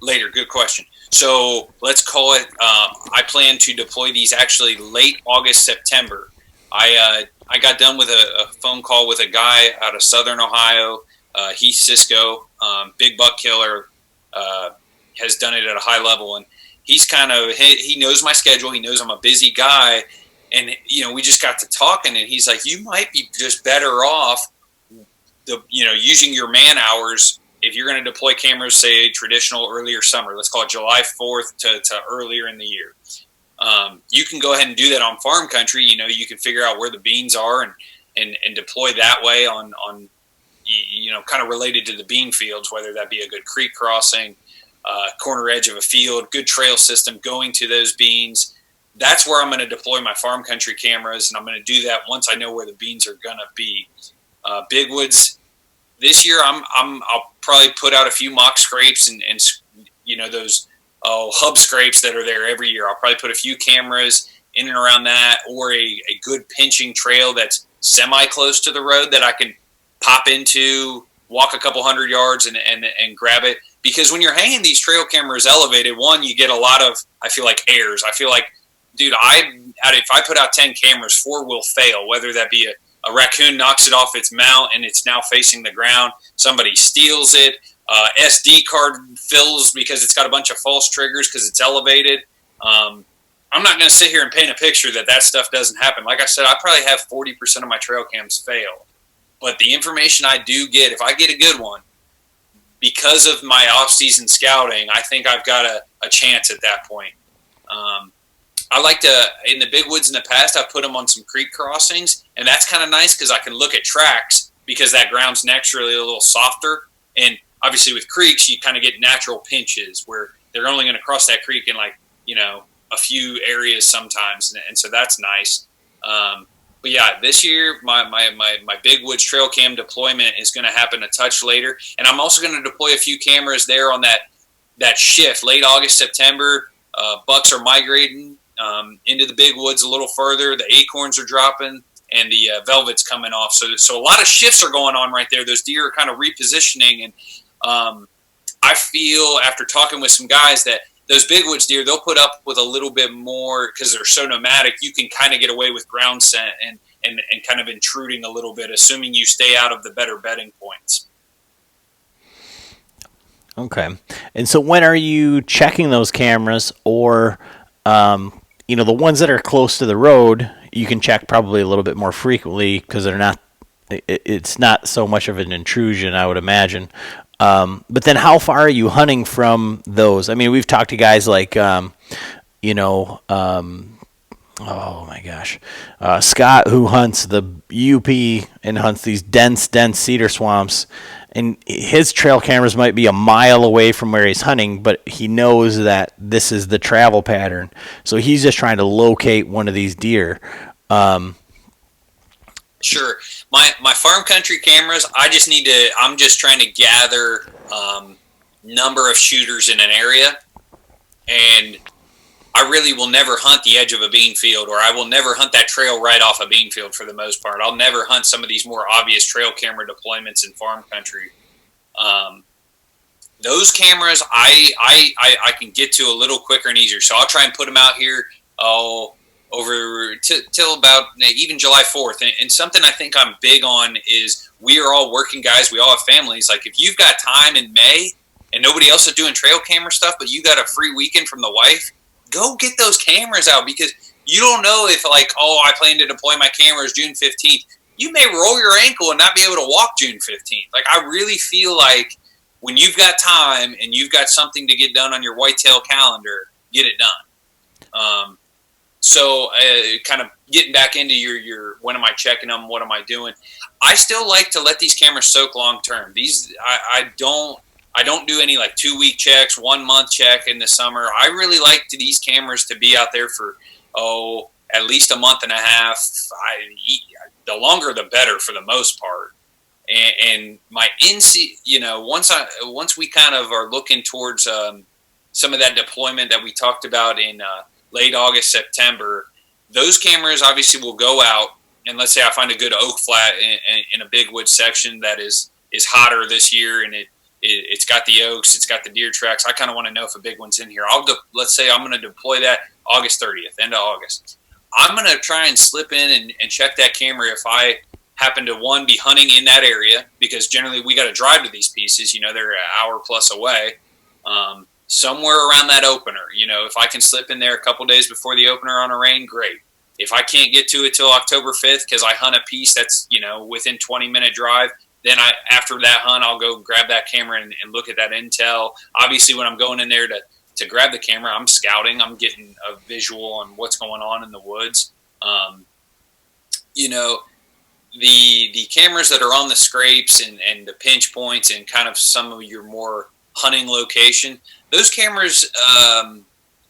Later, good question. So let's call it, I plan to deploy these actually late August, September. I got done with a phone call with a guy out of Southern Ohio, Heath Cisco, big buck killer, has done it at a high level. And he's he knows my schedule. He knows I'm a busy guy. And, we just got to talking, and he's like, you might be just better off using your man hours. If you're going to deploy cameras, say traditional earlier summer, let's call it July 4th to earlier in the year. You can go ahead and do that on farm country. You can figure out where the beans are and deploy that way on kind of related to the bean fields, whether that be a good creek crossing, corner edge of a field, good trail system going to those beans. That's where I'm going to deploy my farm country cameras, and I'm going to do that once I know where the beans are going to be. Big woods this year, I'll probably put out a few mock scrapes and those hub scrapes that are there every year. I'll probably put a few cameras in and around that, or a good pinching trail that's semi close to the road that I can pop into, walk a couple hundred yards and grab it. Because when you're hanging these trail cameras elevated, one, you get a lot of, I feel like, errors. I feel like, dude, if I put out 10 cameras, 4 will fail, whether that be a raccoon knocks it off its mount and it's now facing the ground, somebody steals it, SD card fills because it's got a bunch of false triggers because it's elevated. I'm not going to sit here and paint a picture that stuff doesn't happen. Like I said, I probably have 40% of my trail cams fail. But the information I do get, if I get a good one, because of my off-season scouting, I think I've got a chance at that point. I like to, in the big woods in the past, I've put them on some creek crossings, and that's kind of nice because I can look at tracks because that ground's naturally a little softer. And obviously with creeks, you kind of get natural pinches where they're only going to cross that creek in a few areas sometimes. And so that's nice. But yeah, this year, my big woods trail cam deployment is going to happen a touch later. And I'm also going to deploy a few cameras there on that shift, late August, September. Bucks are migrating into the big woods a little further. The acorns are dropping and the velvet's coming off. So a lot of shifts are going on right there. Those deer are kind of repositioning. And I feel after talking with some guys that those big woods deer, they'll put up with a little bit more because they're so nomadic. You can kind of get away with ground scent and kind of intruding a little bit, assuming you stay out of the better bedding points. Okay. And so when are you checking those cameras, or, the ones that are close to the road, you can check probably a little bit more frequently because it's not so much of an intrusion, I would imagine. But then how far are you hunting from those? I mean, we've talked to guys like, oh my gosh, Scott, who hunts the UP and hunts these dense cedar swamps, and his trail cameras might be a mile away from where he's hunting, but he knows that this is the travel pattern. So he's just trying to locate one of these deer. Sure. My farm country cameras, I'm just trying to gather number of shooters in an area, and I really will never hunt the edge of a bean field, or I will never hunt that trail right off a bean field for the most part. I'll never hunt some of these more obvious trail camera deployments in farm country. Those cameras I can get to a little quicker and easier, so I'll try and put them out here over till about even July 4th. And something I think I'm big on is we are all working guys. We all have families. Like if you've got time in May and nobody else is doing trail camera stuff, but you got a free weekend from the wife, go get those cameras out, because you don't know if I plan to deploy my cameras June 15th. You may roll your ankle and not be able to walk June 15th. Like I really feel like when you've got time and you've got something to get done on your whitetail calendar, get it done. So kind of getting back into your when am I checking them, what am I doing? I still like to let these cameras soak long term. I don't do any 2-week checks, 1-month check in the summer. I really like these cameras to be out there for at least a month and a half. The longer the better for the most part. And my once we kind of are looking towards some of that deployment that we talked about in late August, September, those cameras obviously will go out, and let's say I find a good oak flat in a big wood section that is hotter this year, and it's got the oaks, it's got the deer tracks. I kind of want to know if a big one's in here. Let's say I'm going to deploy that August 30th, end of August. I'm going to try and slip in and check that camera if I happen to, be hunting in that area, because generally we got to drive to these pieces. They're an hour plus away. Somewhere around that opener, if I can slip in there a couple days before the opener on a rain, great. If I can't get to it till October 5th because I hunt a piece that's, within 20-minute drive, then after that hunt, I'll go grab that camera and look at that intel. Obviously, when I'm going in there to grab the camera, I'm scouting. I'm getting a visual on what's going on in the woods. The cameras that are on the scrapes and the pinch points and kind of some of your more hunting location, those cameras,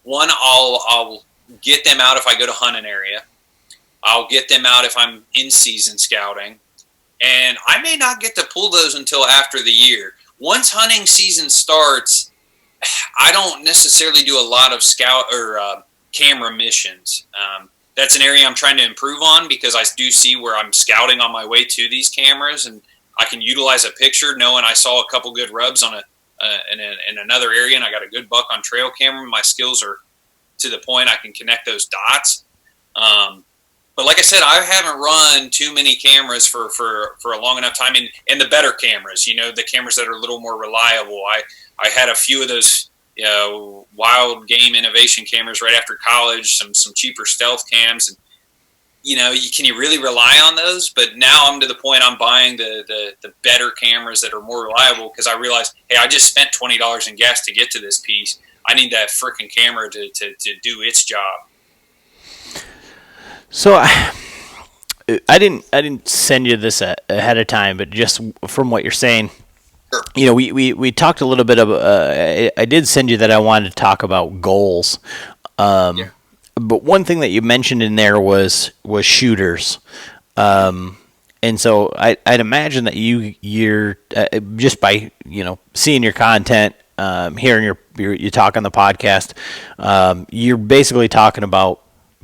one, I'll get them out if I go to hunt an area. I'll get them out if I'm in season scouting, and I may not get to pull those until after the year. Once hunting season starts, I don't necessarily do a lot of scout or camera missions. That's an area I'm trying to improve on because I do see where I'm scouting on my way to these cameras, and I can utilize a picture knowing I saw a couple good rubs on in another area, and I got a good buck on trail camera. My skills are to the point I can connect those dots. But like I said, I haven't run too many cameras for a long enough time, and the better cameras, the cameras that are a little more reliable. I had a few of those wild game innovation cameras right after college, some cheaper stealth cams, and can you really rely on those? But now I'm to the point I'm buying the better cameras that are more reliable because I realize, hey, I just spent $20 in gas to get to this piece. I need that freaking camera to do its job. So I didn't send you this ahead of time, but just from what you're saying, sure. We talked a little bit of. I did send you that I wanted to talk about goals. Yeah. But one thing that you mentioned in there was shooters, and so I'd imagine that you're just by seeing your content, hearing you talk on the podcast, you're basically talking about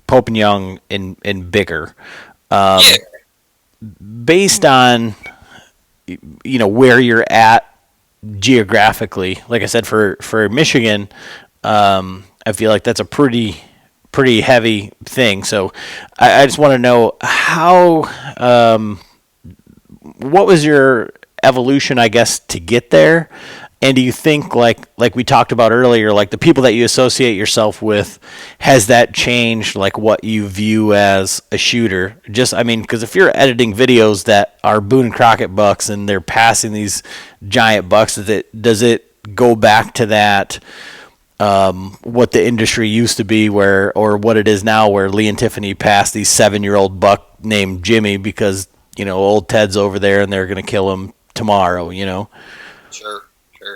Pope and Young and bigger, based on where you're at geographically. Like I said, for Michigan, I feel like that's a pretty heavy thing. So I just want to know what was your evolution, I guess, to get there? And do you think, like we talked about earlier, like the people that you associate yourself with, has that changed, like what you view as a shooter? Because if you're editing videos that are Boone and Crockett bucks and they're passing these giant bucks, does it go back to that, what the industry used to be, or what it is now, where Lee and Tiffany passed these 7-year-old buck named Jimmy because old Ted's over there and they're going to kill him tomorrow? Sure.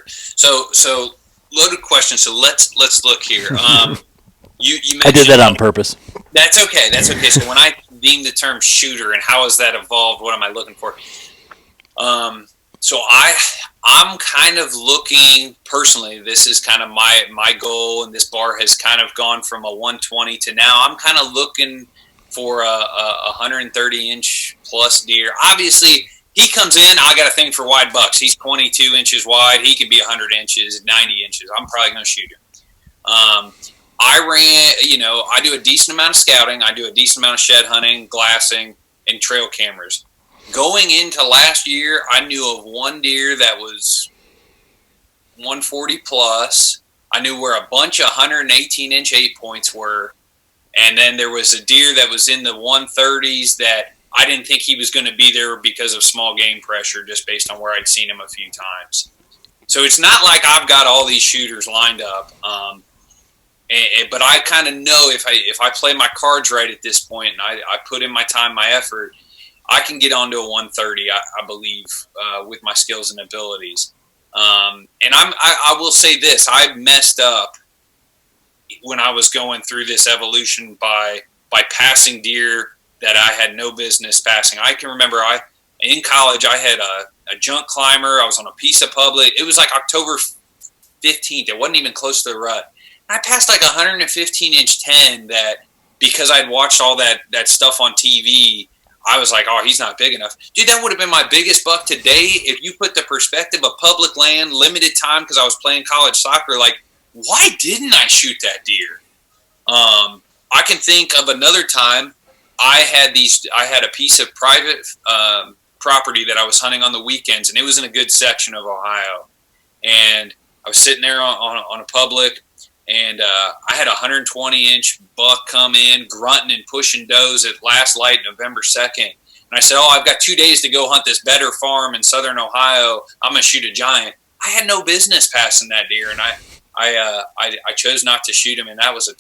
So loaded question. So let's look here. You I did that on purpose. That's okay. So when I deem the term shooter and how has that evolved, what am I looking for? So I'm kind of looking personally. This is kind of my goal, and this bar has kind of gone from a 120 to now. I'm kind of looking for a 130-inch plus deer. Obviously, he comes in, I got a thing for wide bucks. He's 22 inches wide. He can be 100 inches, 90 inches. I'm probably going to shoot him. I do a decent amount of scouting. I do a decent amount of shed hunting, glassing, and trail cameras. Going into last year, I knew of one deer that was 140 plus. I knew where a bunch of 118-inch 8-points were. And then there was a deer that was in the 130s that I didn't think he was going to be there because of small game pressure, just based on where I'd seen him a few times. So it's not like I've got all these shooters lined up. But I kind of know if I play my cards right at this point and I put in my time, my effort, I can get onto a 130, I believe, with my skills and abilities. And I will say this, I messed up when I was going through this evolution by passing deer that I had no business passing. I can remember in college, I had a junk climber. I was on a piece of public. It was like October 15th. It wasn't even close to the rut. I passed like a 115-inch 10 that, because I'd watched all that stuff on TV, I was like, oh, he's not big enough. Dude, that would have been my biggest buck today if you put the perspective of public land, limited time, because I was playing college soccer. Like, why didn't I shoot that deer? I can think of another time. I had a piece of private property that I was hunting on the weekends, and it was in a good section of Ohio. And I was sitting there on a public, And I had a 120-inch buck come in, grunting and pushing does at last light November 2nd. And I said, I've got 2 days to go hunt this better farm in southern Ohio. I'm going to shoot a giant. I had no business passing that deer, and I chose not to shoot him. And that was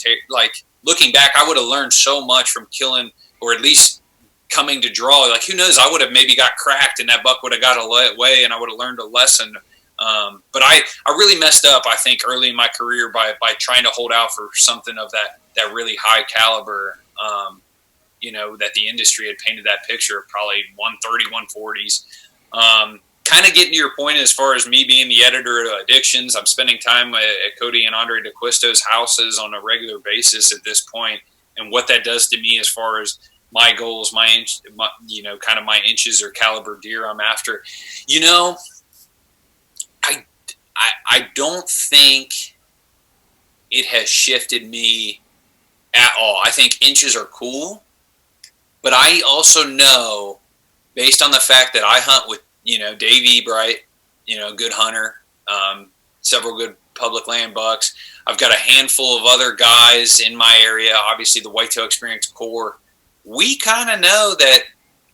looking back, I would have learned so much from killing, or at least coming to draw. Like, who knows, I would have maybe got cracked and that buck would have got away and I would have learned a lesson. But I really messed up, I think, early in my career by trying to hold out for something of that really high caliber, that the industry had painted that picture of probably 130, 140s. Kind of getting to your point as far as me being the editor of Addictions, I'm spending time at Cody and Andre DeQuisto's houses on a regular basis at this point, and what that does to me as far as my goals, my inches or caliber deer I'm after. I don't think it has shifted me at all. I think inches are cool, but I also know, based on the fact that I hunt with, Dave Ebright, good hunter, several good public land bucks. I've got a handful of other guys in my area, obviously the Whitetail Experience core. We kind of know that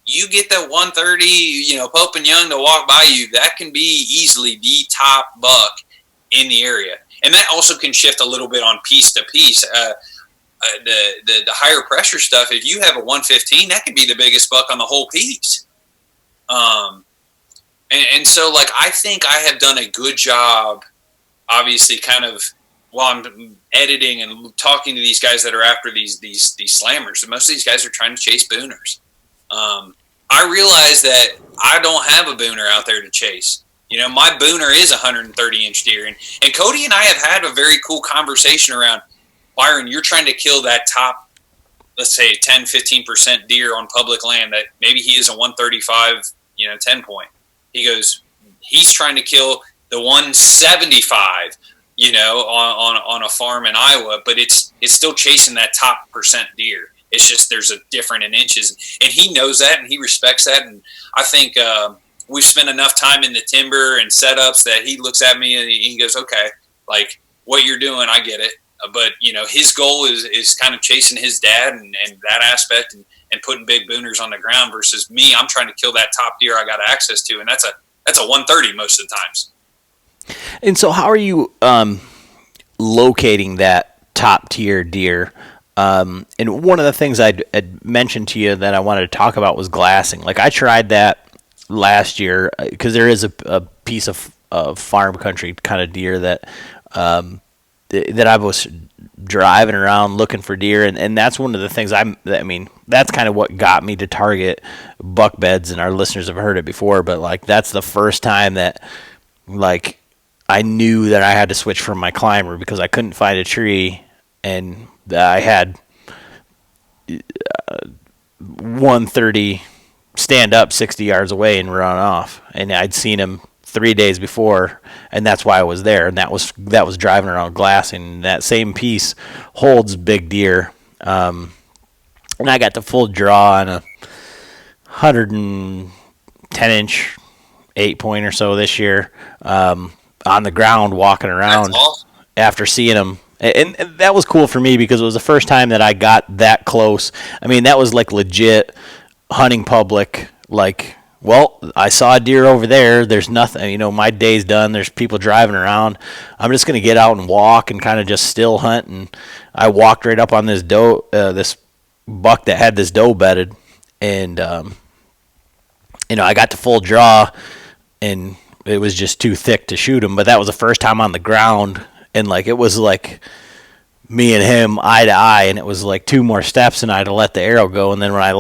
you get that 130, Pope and Young to walk by you, that can be easily the top buck in the area. And that also can shift a little bit on piece to piece. The higher pressure stuff, if you have a 115, that could be the biggest buck on the whole piece. And so, I think I have done a good job, obviously, kind of, while I'm editing and talking to these guys that are after these slammers. Most of these guys are trying to chase booners. I realize that I don't have a booner out there to chase. My booner is a 130-inch deer. And Cody and I have had a very cool conversation around, Byron, you're trying to kill that top, let's say, 10, 15% deer on public land that maybe he is a 135, 10 point. He goes, he's trying to kill the 175, on a farm in Iowa, but it's still chasing that top percent deer. It's just there's a different in inches, and he knows that and he respects that. And I think we've spent enough time in the timber and setups that he looks at me and he goes, okay, what you're doing, I get it. But his goal is kind of chasing his dad and that aspect and putting big booners on the ground versus me. I'm trying to kill that top deer I got access to, and that's a 130 most of the times. And so, how are you locating that top tier deer? And one of the things I'd mentioned to you that I wanted to talk about was glassing. I tried that last year because there is a piece of farm country kind of deer that I was driving around looking for deer, and that's one of the things that's kind of what got me to target buck beds, and our listeners have heard it before, but that's the first time that I knew that I had to switch from my climber because I couldn't find a tree, and I had 130 stand up 60 yards away and run off, and I'd seen him 3 days before, and that's why I was there, and that was driving around glassing. That same piece holds big deer, and I got the full draw on a 110-inch 8-point or so this year, on the ground walking around after seeing him. And that was cool for me because it was the first time that I got that close. That was legit hunting public. Well, I saw a deer over there. There's nothing, my day's done. There's people driving around. I'm just going to get out and walk and kind of just still hunt. And I walked right up on this doe, this buck that had this doe bedded. And, I got to full draw, and it was just too thick to shoot him. But that was the first time on the ground. And, it was me and him eye to eye. And it was 2 more steps, and I'd have let the arrow go. And then when I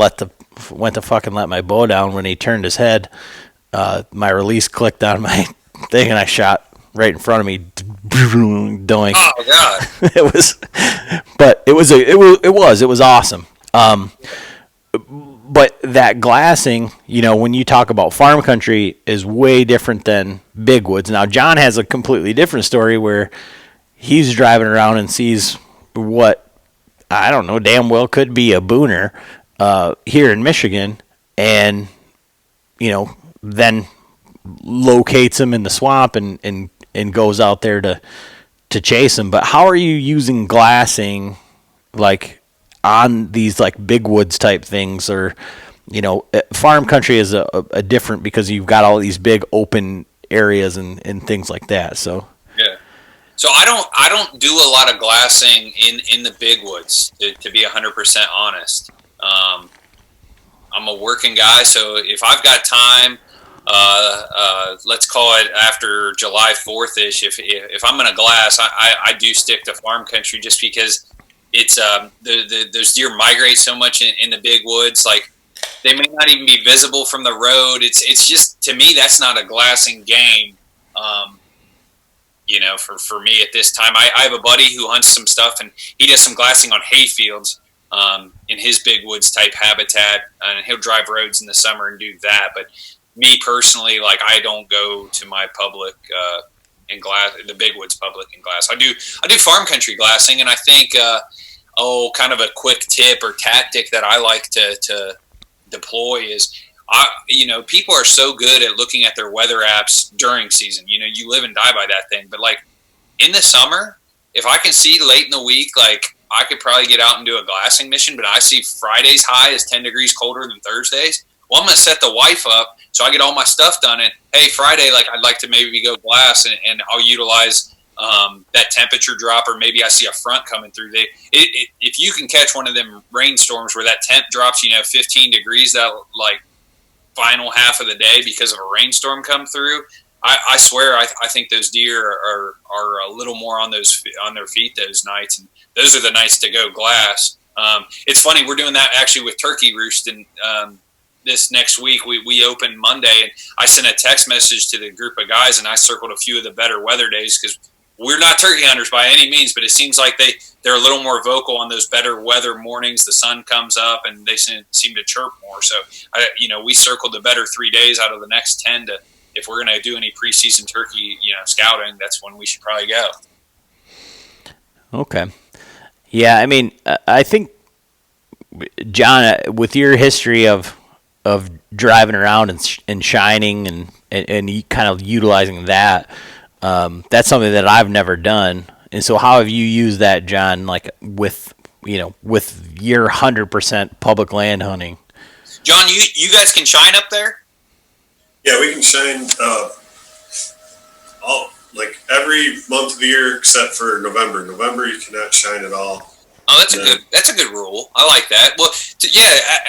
went to fucking let my bow down, when he turned his head, my release clicked on my thing, and I shot right in front of me. Doink. Oh God! It was awesome. But that glassing, when you talk about farm country, is way different than big woods. Now, John has a completely different story where he's driving around and sees what I don't know, damn well could be a booner here in Michigan, and then locates him in the swamp and goes out there to to chase them. But how are you using glassing, like on these like big woods type things, or farm country is a different because you've got all these big open areas and things like that. So yeah. So I don't do a lot of glassing in the big woods, to be 100% honest. I'm a working guy, so if I've got time, let's call it after July 4th ish. If I'm going to glass, I do stick to farm country just because it's those deer migrate so much in the big woods. Like, they may not even be visible from the road. It's just, to me, that's not a glassing game. For me at this time, I have a buddy who hunts some stuff, and he does some glassing on hay fields in his big woods type habitat, and he'll drive roads in the summer and do that. But me personally, like, I don't go to my public and glass, the big woods public and glass. I do farm country glassing, and I think kind of a quick tip or tactic that I like to deploy is, people are so good at looking at their weather apps during season. You live and die by that thing. But like in the summer, if I can see late in the week, like I could probably get out and do a glassing mission, but I see Friday's high is 10 degrees colder than Thursdays. Well, I'm going to set the wife up so I get all my stuff done. And hey, Friday, like I'd like to maybe go glass, and I'll utilize that temperature drop, or maybe I see a front coming through. If you can catch one of them rainstorms where that temp drops, 15 degrees, that like final half of the day because of a rainstorm come through, I swear I think those deer are a little more on their feet those nights, and those are the nights to go glass. It's funny, we're doing that actually with turkey roosting this next week. We open Monday, and I sent a text message to the group of guys, and I circled a few of the better weather days because we're not turkey hunters by any means, but it seems like they're a little more vocal on those better weather mornings. The sun comes up and they seem to chirp more. So, we circled the better 3 days out of the next 10 to, if we're going to do any preseason turkey, scouting, that's when we should probably go. Okay. Yeah. I mean, I think, John, with your history of driving around and shining and kind of utilizing that, that's something that I've never done. And so how have you used that, John, like with your 100% public land hunting? John, you guys can shine up there? Yeah, we can shine every month of the year except for November. November you cannot shine at all. Oh, that's a good rule. I like that. Well,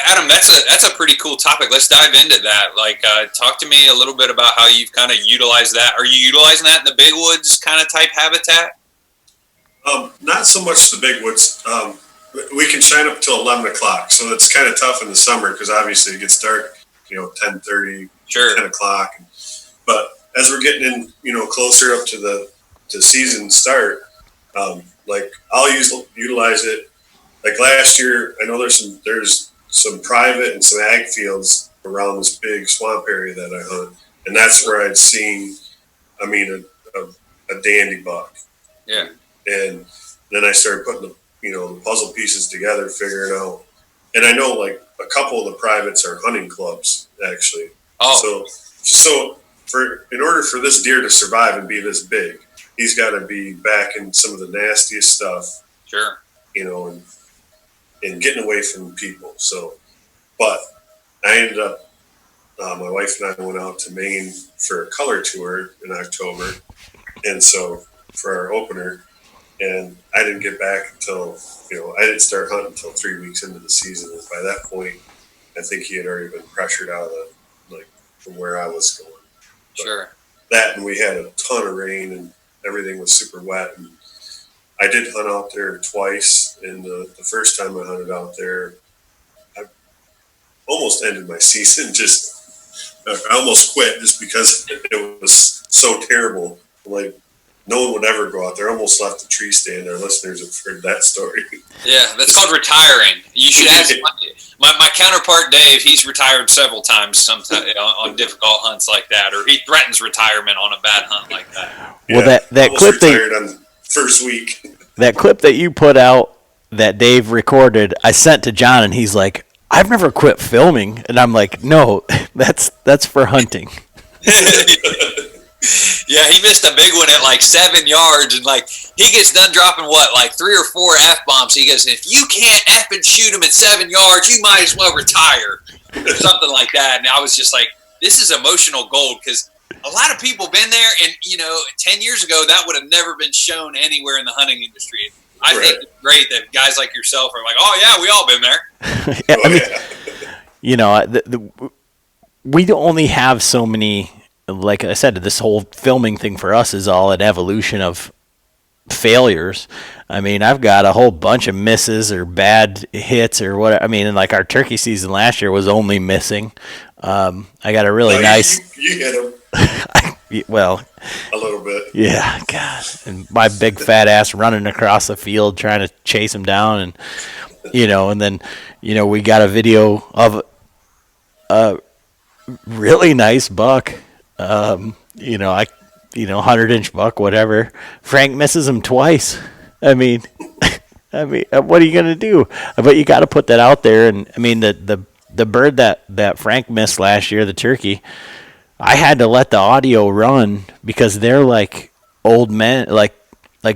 Adam, that's a pretty cool topic. Let's dive into that. Like, talk to me a little bit about how you've kind of utilized that. Are you utilizing that in the big woods kind of type habitat? Not so much the big woods. We can shine up till 11 o'clock, so it's kind of tough in the summer because obviously it gets dark, 10:30, sure, 10 o'clock. But as we're getting in, closer up to the season start, like I'll utilize it. Like last year, I know there's some private and some ag fields around this big swamp area that I hunt, and that's where I'd seen, a dandy buck. Yeah. And then I started putting the puzzle pieces together, figuring out. And I know like a couple of the privates are hunting clubs actually. Oh. So in order for this deer to survive and be this big, he's got to be back in some of the nastiest stuff. Sure. And getting away from people. So, but I ended up, my wife and I went out to Maine for a color tour in October. And so for our opener, and I didn't get back until, I didn't start hunting until 3 weeks into the season. And by that point, I think he had already been pressured out of from where I was going. But sure. That, and we had a ton of rain and everything was super wet. And I did hunt out there twice. And the first time I hunted out there, I almost ended my season. I almost quit just because it was so terrible. Like, no one would ever go out there. I almost left the tree stand. Our listeners have heard that story. Yeah, that's called retiring. You should ask my counterpart, Dave. He's retired several times sometimes on difficult hunts like that, or he threatens retirement on a bad hunt like that. Well, yeah, that clip retired on first week. That clip that you put out that Dave recorded, I sent to John, and he's like, "I've never quit filming," and I'm like, "No, that's for hunting." Yeah, he missed a big one at like 7 yards, and like he gets done dropping what, like 3 or 4 F-bombs. He goes, if you can't F and shoot him at 7 yards, you might as well retire, or something like that. And I was just like, this is emotional gold, because a lot of people been there, and 10 years ago that would have never been shown anywhere in the hunting industry. I think it's great that guys like yourself are like, oh yeah, we all been there. We only have so many. Like I said, this whole filming thing for us is all an evolution of failures. I mean, I've got a whole bunch of misses or bad hits or what. I mean, and like our turkey season last year was only missing. I got a really nice. You hit him. Well, a little bit. Yeah, God. And my big fat ass running across the field trying to chase him down, and and then we got a video of a really nice buck. 100-inch buck, whatever. Frank misses him twice. I mean, what are you gonna do? But you got to put that out there. And I mean, the bird that Frank missed last year, the turkey, I had to let the audio run because they're like old men, like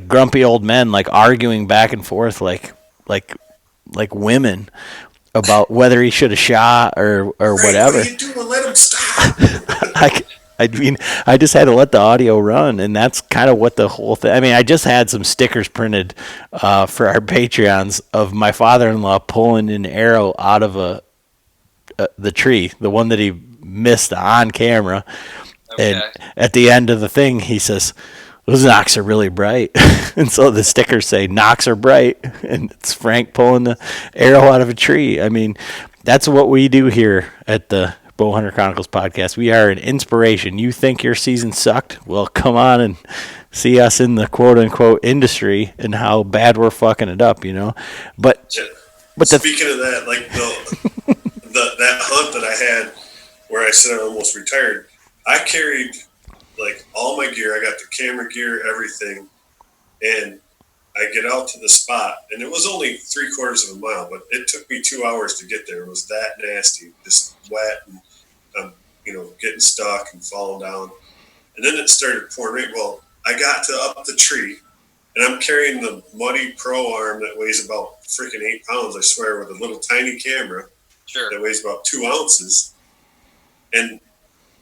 grumpy old men, like arguing back and forth, like women about whether he should have shot or whatever. What are you doing? Let him stop. I mean, I just had to let the audio run, and that's kind of what the whole thing. I mean, I just had some stickers printed for our Patreons of my father-in-law pulling an arrow out of the tree, the one that he missed on camera. Okay. And at the end of the thing, he says, "Those knocks are really bright," and so the stickers say "knocks are bright," and it's Frank pulling the arrow out of a tree. I mean, that's what we do here at the Bowhunter Chronicles podcast. We are an inspiration. You think your season sucked? Well, come on and see us in the quote-unquote industry and how bad we're fucking it up, But speaking of that, like that hunt that I had where I said I almost retired, I carried like all my gear. I got the camera gear, everything, and I get out to the spot, and it was only 3/4 of a mile, but it took me 2 hours to get there. It was that nasty, just wet, and getting stuck and falling down. And then it started pouring rain. Well, I got to up the tree, and I'm carrying the muddy pro arm that weighs about freaking 8 pounds, I swear, with a little tiny camera that weighs about 2 ounces. And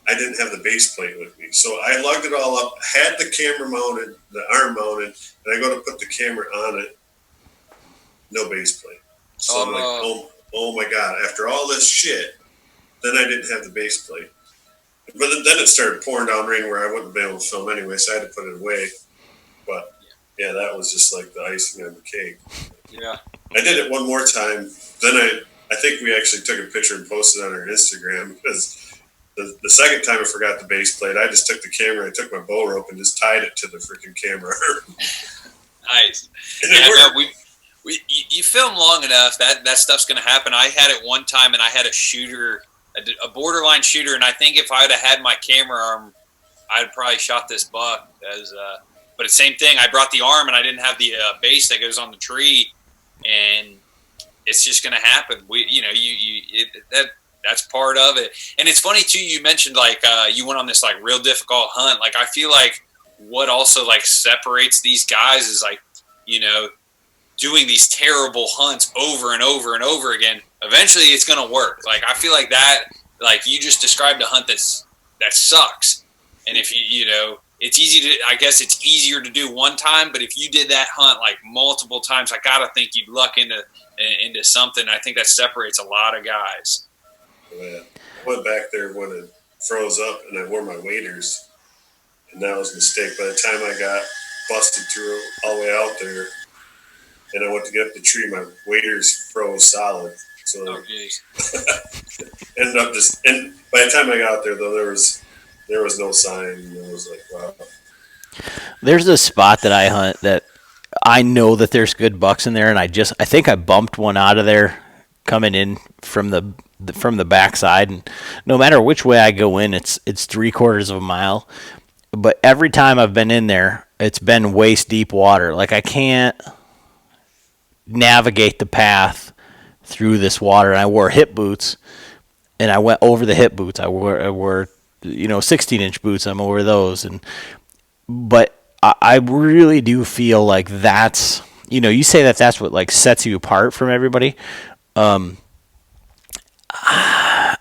I didn't have the base plate with me. So I lugged it all up, had the camera mounted, the arm mounted, and I go to put the camera on it. No base plate. So I'm like, oh my God, after all this shit, then I didn't have the base plate. But then it started pouring down rain where I wouldn't be able to film anyway, so I had to put it away. But yeah, that was just like the icing on the cake. Yeah. I did it one more time. Then I think we actually took a picture and posted on our Instagram because the second time I forgot the base plate, I just took the camera, I took my bow rope and just tied it to the freaking camera. Nice. You film long enough, that stuff's going to happen. I had it one time, and I had a shooter, a borderline shooter, and I think if I would have had my camera arm, I'd probably shot this buck. But it's the same thing. I brought the arm, and I didn't have the base that goes on the tree, and it's just going to happen. That's part of it. And it's funny too, you mentioned like you went on this like real difficult hunt. Like I feel like what also like separates these guys is like, doing these terrible hunts over and over and over again. Eventually it's going to work. Like I feel like that, like you just described a hunt that sucks. And if it's it's easier to do one time, but if you did that hunt like multiple times, I got to think you'd luck into something. I think that separates a lot of guys. Yeah. I went back there when it froze up and I wore my waders, and that was a mistake. By the time I got busted through all the way out there and I went to get up the tree, my waders froze solid. So ended up and by the time I got there though, there was no sign. It was like, wow. There's a spot that I hunt that I know that there's good bucks in there, and I think I bumped one out of there coming in from the backside, and no matter which way I go in, it's 3/4 of a mile. But every time I've been in there, it's been waist deep water. Like I can't navigate the path through this water. And I wore hip boots, and I went over the hip boots. I wore 16-inch boots. I'm over those, but I really do feel like that's, you say that's what like sets you apart from everybody.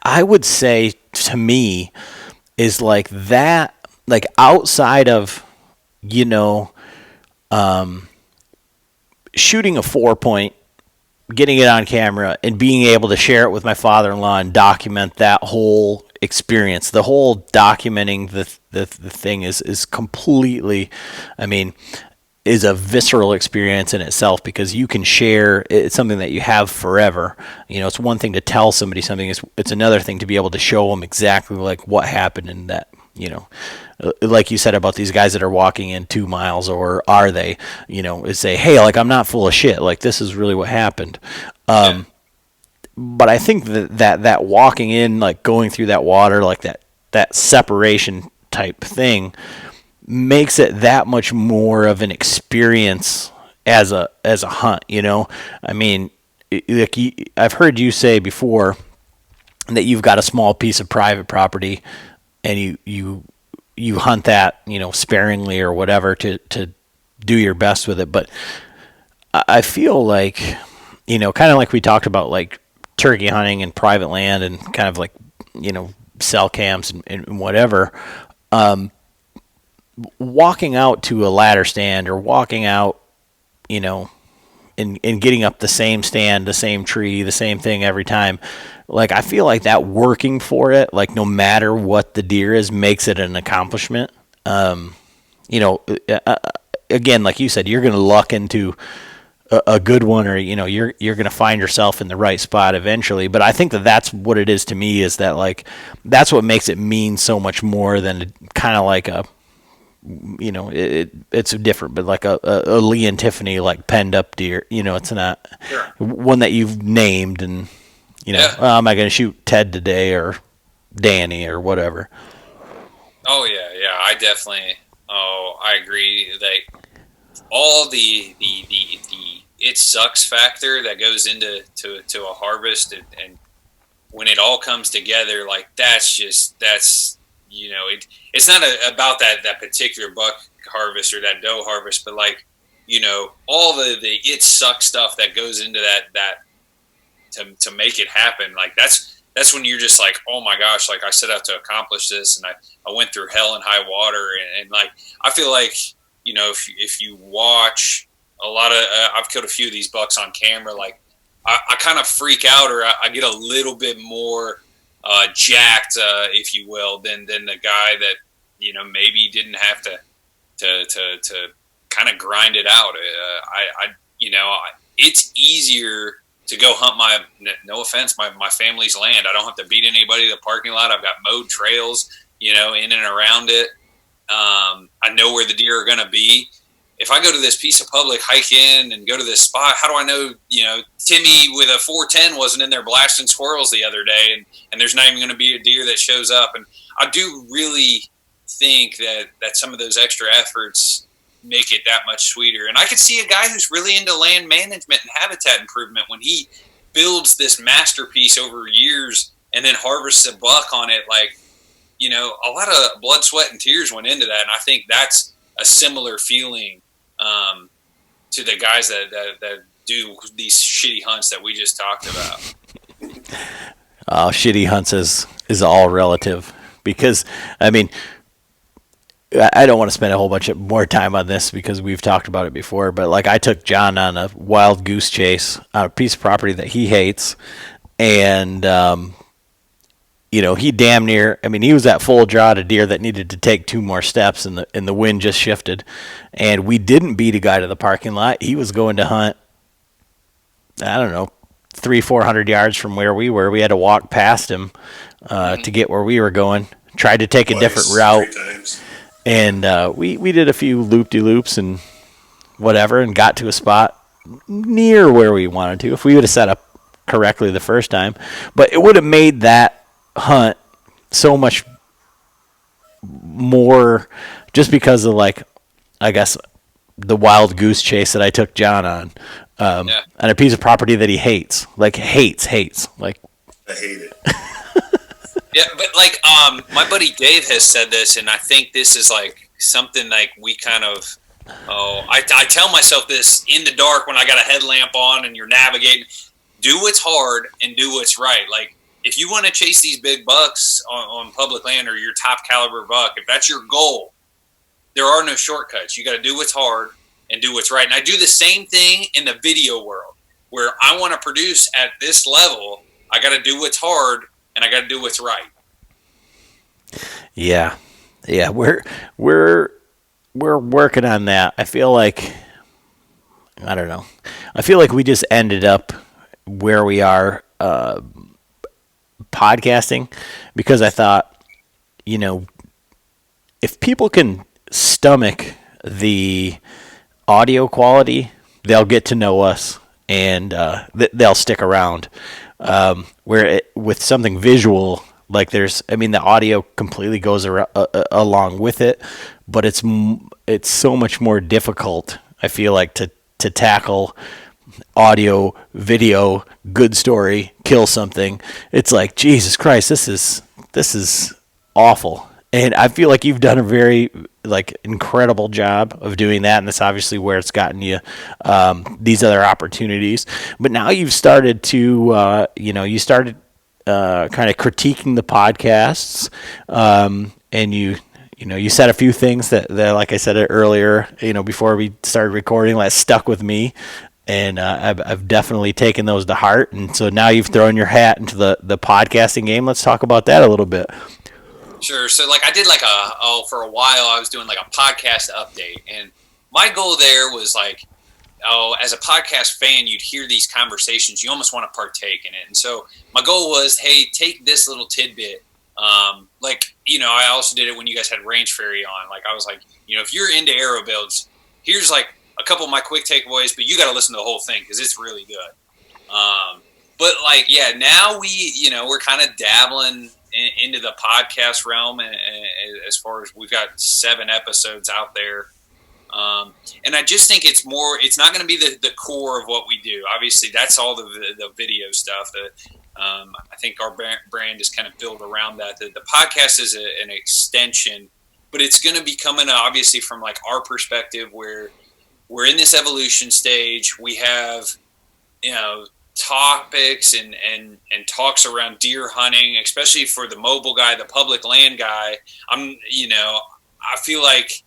I would say to me is like that, like outside of, you know, shooting a 4-point, getting it on camera, and being able to share it with my father-in-law and document that whole experience. The whole documenting the thing is completely, I mean, is a visceral experience in itself, because you can share, it's something that you have forever. It's one thing to tell somebody something, it's another thing to be able to show them exactly like what happened in that, like you said about these guys that are walking in 2 miles, or are they, is say, hey, like, I'm not full of shit, like, this is really what happened. But I think that walking in, like going through that water, like that separation type thing, makes it that much more of an experience as a hunt. I mean, like, I've heard you say before that you've got a small piece of private property, and you hunt that, sparingly or whatever to do your best with it. But I feel like, kind of like we talked about, like turkey hunting and private land, and kind of like, cell cams and whatever. Walking out to a ladder stand, or walking out, and getting up the same stand, the same tree, the same thing every time. Like, I feel like that working for it, like no matter what the deer is, makes it an accomplishment. Again, like you said, you're going to luck into a good one, or you're going to find yourself in the right spot eventually. But I think that's what it is to me, is that, like, that's what makes it mean so much more than kind of like a, it's different, but like a Lee and Tiffany, like penned up deer. It's not one that you've named, and am I going to shoot Ted today, or Danny, or whatever? Oh yeah, I definitely. Oh, I agree. Like, all the it sucks factor that goes into a harvest, and when it all comes together, like, it's not about that particular buck harvest or that doe harvest, but like, all the it sucks stuff that goes into that to make it happen. Like, that's when you're just like, oh my gosh, like, I set out to accomplish this, and I went through hell and high water, and like, I feel like, if you watch a lot of, I've killed a few of these bucks on camera, like, I kind of freak out, or I get a little bit more jacked, if you will, than the guy that, maybe didn't have to kind of grind it out. It's easier to go hunt no offense, my family's land. I don't have to beat anybody to the parking lot. I've got mowed trails, in and around it. I know where the deer are going to be. If I go to this piece of public, hike in and go to this spot, how do I know, Timmy with a 410 wasn't in there blasting squirrels the other day, and there's not even going to be a deer that shows up. And I do really think that some of those extra efforts make it that much sweeter. And I could see a guy who's really into land management and habitat improvement, when he builds this masterpiece over years and then harvests a buck on it, like, a lot of blood, sweat, and tears went into that. And I think that's a similar feeling to the guys that do these shitty hunts that we just talked about. Shitty hunts is all relative, because, I mean, I don't want to spend a whole bunch of more time on this, because we've talked about it before, but like, I took John on a wild goose chase on a piece of property that he hates, and he damn near, I mean, he was at full draw at a deer that needed to take 2 more steps, and the wind just shifted, and we didn't beat a guy to the parking lot. He was going to hunt, I don't know, 300-400 yards from where we were. We had to walk past him to get where we were going. Tried to take a different route, and we did a few loop-de-loops and whatever, and got to a spot near where we wanted to. If we would have set up correctly the first time, but it would have made that hunt so much more, just because of, like, I guess, the wild goose chase that I took John on a piece of property that he hates, like hates, like, I hate it. Yeah, but like my buddy Dave has said this, and I think this is like something like we kind of. Oh, I tell myself this in the dark when I got a headlamp on and you're navigating. Do what's hard and do what's right. Like if you want to chase these big bucks on public land or your top caliber buck, if that's your goal, there are no shortcuts. You got to do what's hard and do what's right. And I do the same thing in the video world where I want to produce at this level. I got to do what's hard and I got to do what's right. Yeah, yeah, we're working on that. I feel like I don't know. I feel like we just ended up where we are podcasting because I thought, you know, if people can stomach the audio quality, they'll get to know us and they'll stick around. With something visual, like the audio completely goes along with it, but it's so much more difficult. I feel like to tackle audio, video, good story, kill something. It's like Jesus Christ, this is awful. And I feel like you've done a very incredible job of doing that, and that's obviously where it's gotten you these other opportunities. But now you've started to you started kind of critiquing the podcasts, and you said a few things that like I said earlier, before we started recording, that stuck with me. And I've definitely taken those to heart. And so now you've thrown your hat into the podcasting game. Let's talk about that a little bit. Sure. So I did for a while I was doing a podcast update, and my goal there was as a podcast fan, you'd hear these conversations, you almost want to partake in it. And so my goal was, hey, take this little tidbit. I also did it when you guys had Range Fairy on. I was like, if you're into arrow builds, here's a couple of my quick takeaways, but you got to listen to the whole thing because it's really good. Now we're kind of dabbling into the podcast realm, and as far as we've got 7 episodes out there. And I just think it's not going to be the core of what we do. Obviously that's all the video stuff that, I think our brand is kind of built around that. The podcast is an extension, but it's going to be coming obviously from our perspective where we're in this evolution stage. We have, topics and talks around deer hunting, especially for the mobile guy, the public land guy. I feel like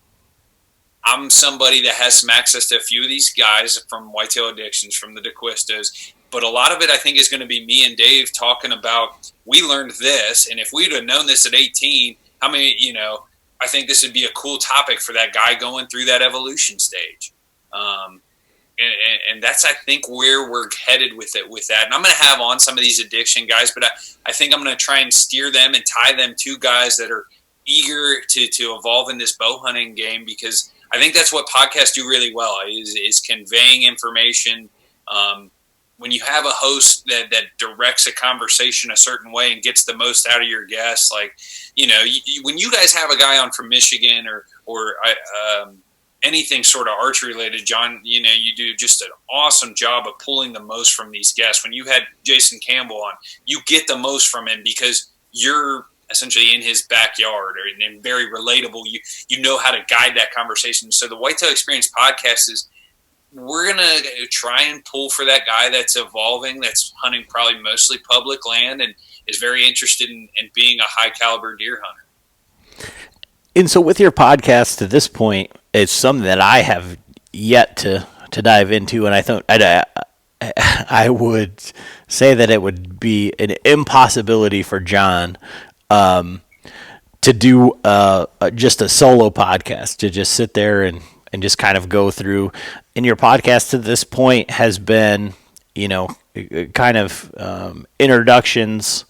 I'm somebody that has some access to a few of these guys from Whitetail Addictions, from the DeQuistos, but a lot of it I think is going to be me and Dave talking about, we learned this, and if we'd have known this at 18, how many, I think this would be a cool topic for that guy going through that evolution stage. And that's, I think, where we're headed with that. And I'm going to have on some of these addiction guys, but I think I'm going to try and steer them and tie them to guys that are eager to evolve in this bow hunting game, because I think that's what podcasts do really well, is conveying information. When you have a host that directs a conversation a certain way and gets the most out of your guests, when you guys have a guy on from Michigan or anything sort of archery related, John, you do just an awesome job of pulling the most from these guests. When you had Jason Campbell on, you get the most from him because you're essentially in his backyard and very relatable. You know how to guide that conversation. So the Whitetail Experience podcast is, we're going to try and pull for that guy that's evolving, that's hunting probably mostly public land and is very interested in being a high caliber deer hunter. And so with your podcast to this point, it's something that I have yet to dive into. And I thought I would say that it would be an impossibility for John to do just a solo podcast, to just sit there and just kind of go through. And your podcast to this point has been, kind of introductions,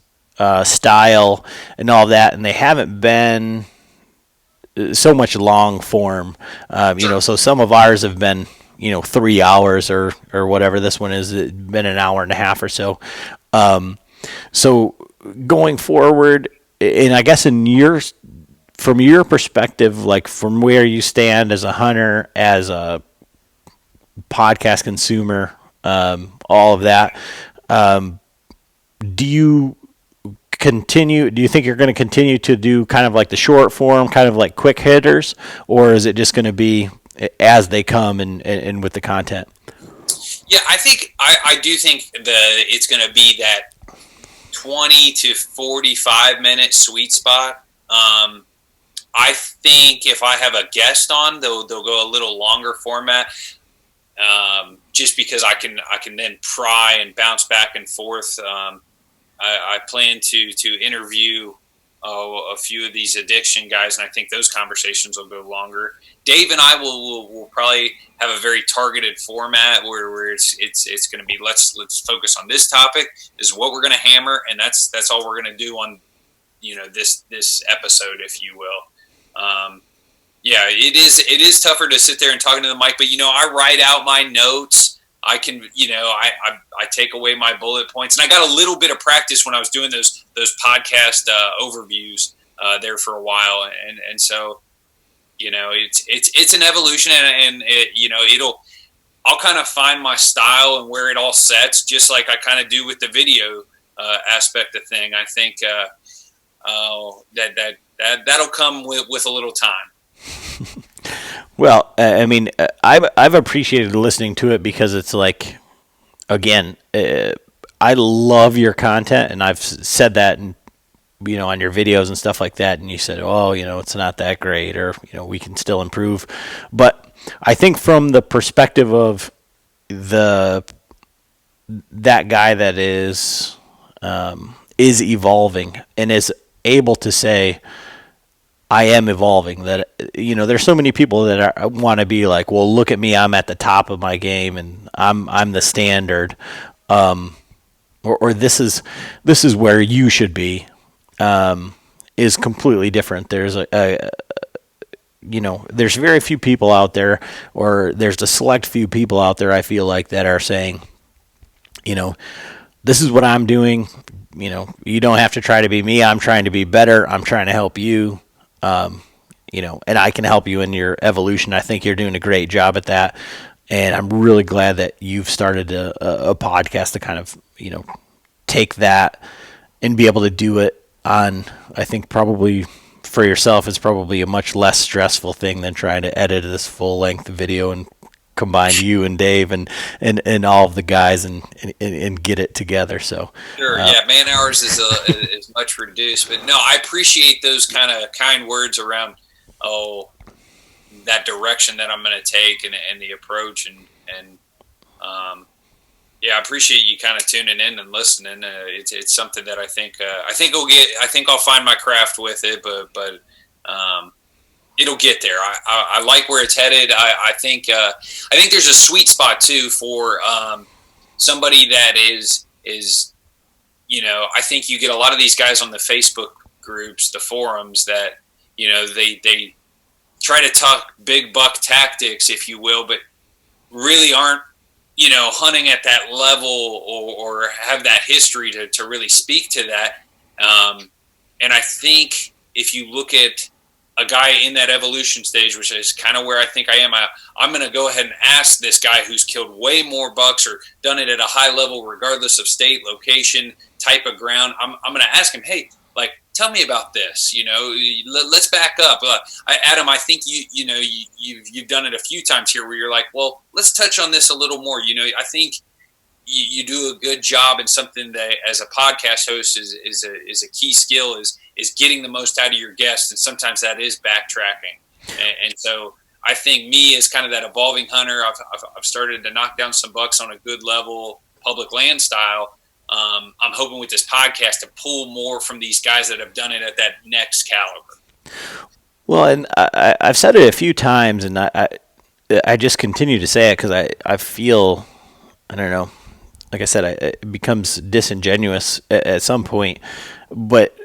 style, and all that. And they haven't been so much long form, so some of ours have been, 3 hours or whatever. This one has been an hour and a half or so. So going forward, and I guess from your perspective, from where you stand as a hunter, as a podcast consumer, all of that, do you continue? Do you think you're going to continue to do kind of like the short form, kind of like quick hitters, or is it just going to be as they come and with the content? Yeah, I do think it's going to be that 20 to 45 minute sweet spot. I think if I have a guest on, they'll go a little longer format, just because I can then pry and bounce back and forth. I plan to interview a few of these addiction guys, and I think those conversations will go longer. Dave and I will probably have a very targeted format where it's going to be let's focus on this topic. This is what we're going to hammer, and that's all we're going to do on this episode, if you will. Yeah, it is tougher to sit there and talk into the mic, but I write out my notes. I can, I take away my bullet points, and I got a little bit of practice when I was doing those podcast overviews there for a while, and so it's an evolution, and I'll kind of find my style and where it all sets, just like I kind of do with the video aspect of thing. I think that'll come with a little time. Well, I mean, I've appreciated listening to it because it's like, again, I love your content, and I've said that, on your videos and stuff like that. And you said, oh, it's not that great, or we can still improve. But I think from the perspective of that guy that is evolving and is able to say, I am evolving, that, there's so many people that want to be like, well, look at me, I'm at the top of my game and I'm the standard. Or this is where you should be, is completely different. There's there's very few people out there, or there's a select few people out there, I feel like, that are saying, this is what I'm doing. You don't have to try to be me. I'm trying to be better. I'm trying to help you. And I can help you in your evolution. I think you're doing a great job at that. And I'm really glad that you've started a podcast to kind of, take that and be able to do it on, I think probably for yourself, it's probably a much less stressful thing than trying to edit this full length video and combine you and Dave and all of the guys and get it together. So sure, yeah, man hours is much reduced, but no, I appreciate those kind words around that direction that I'm going to take and the approach and yeah, I appreciate you kind of tuning in and listening. It's something that I think I'll find my craft with it, but it'll get there. I like where it's headed. I think there's a sweet spot too for somebody that is I think you get a lot of these guys on the Facebook groups, the forums, that they try to talk big buck tactics, if you will, but really aren't hunting at that level or have that history to really speak to that. And I think if you look at a guy in that evolution stage, which is kind of where I think I am, I'm going to go ahead and ask this guy who's killed way more bucks or done it at a high level, regardless of state, location, type of ground. I'm going to ask him, hey, tell me about this. Let's back up. Adam, I think you've done it a few times here where you're like, well, let's touch on this a little more. I think you do a good job, and something that as a podcast host is a key skill is getting the most out of your guests, and sometimes that is backtracking. And so I think me as kind of that evolving hunter, I've started to knock down some bucks on a good level, public land style. I'm hoping with this podcast to pull more from these guys that have done it at that next caliber. Well, and I've said it a few times, and I just continue to say it because I feel, I don't know, like I said, it becomes disingenuous at some point. But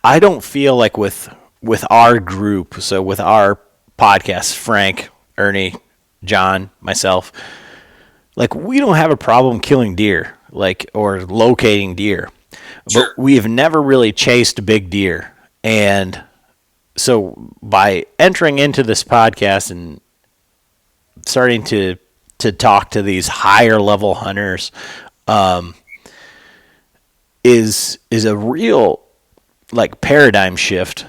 I don't feel like with our group, so with our podcast, Frank, Ernie, John, myself, we don't have a problem killing deer, or locating deer. Sure. But we have never really chased big deer. And so by entering into this podcast and starting to talk to these higher level hunters, is a real like paradigm shift,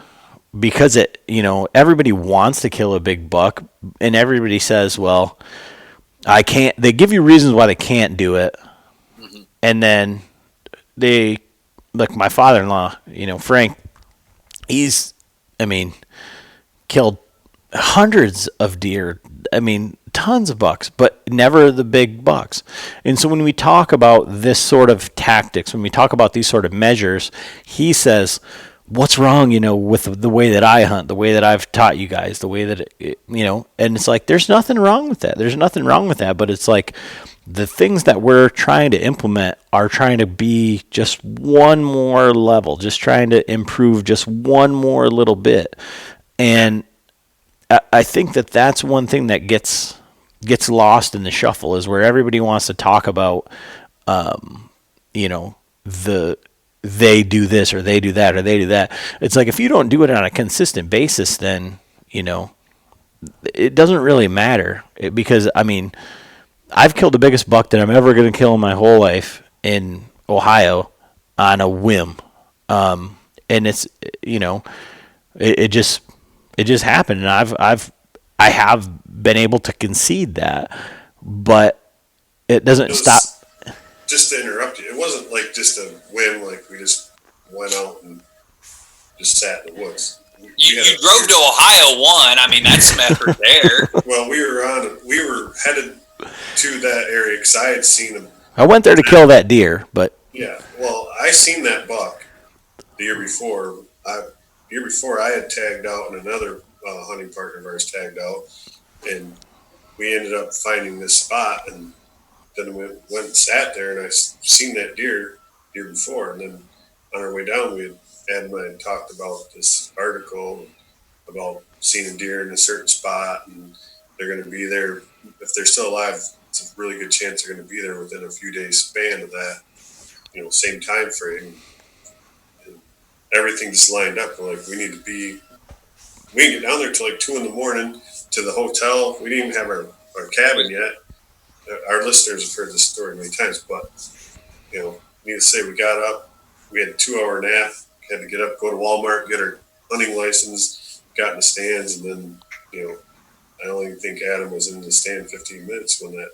because it, everybody wants to kill a big buck, and everybody says, well, I can't. They give you reasons why they can't do it, and then they, like my father-in-law, Frank, he's, killed hundreds of deer. Tons of bucks, but never the big bucks. And so when we talk about this sort of tactics, when we talk about these sort of measures, he says, what's wrong, with the way that I hunt, the way that I've taught you guys, the way that, and it's like, there's nothing wrong with that. There's nothing wrong with that. But it's like the things that we're trying to implement are trying to be just one more level, just trying to improve just one more little bit. And I think that that's one thing that gets lost in the shuffle, is where everybody wants to talk about, they do this or they do that or they do that. It's like, if you don't do it on a consistent basis, then, it doesn't really matter. Because, I've killed the biggest buck that I'm ever going to kill in my whole life in Ohio on a whim. And it's, it just happened. And I have been able to concede that, but it doesn't stop. Just to interrupt you, it wasn't like just a whim, like we just went out and just sat in the woods. You drove to Ohio one. That's some effort there. Well, we were headed to that area because I had seen him. I went there to kill that deer, but yeah, well, I seen that buck the year before. I had tagged out, and another hunting partner of ours tagged out, and we ended up finding this spot, and then we went and sat there, and I seen that deer before, and then on our way down, Ed and I had talked about this article about seeing a deer in a certain spot, and they're going to be there. If they're still alive, it's a really good chance they're going to be there within a few days span of that, same time frame. And everything just lined up. We're like, we didn't get down there till like 2 a.m. to the hotel. We didn't even have our cabin yet. Our listeners have heard this story many times, but, needless to say, we got up, we had a 2-hour nap, had to get up, go to Walmart, get our hunting license, got in the stands, and then, I don't even think Adam was in the stand 15 minutes when that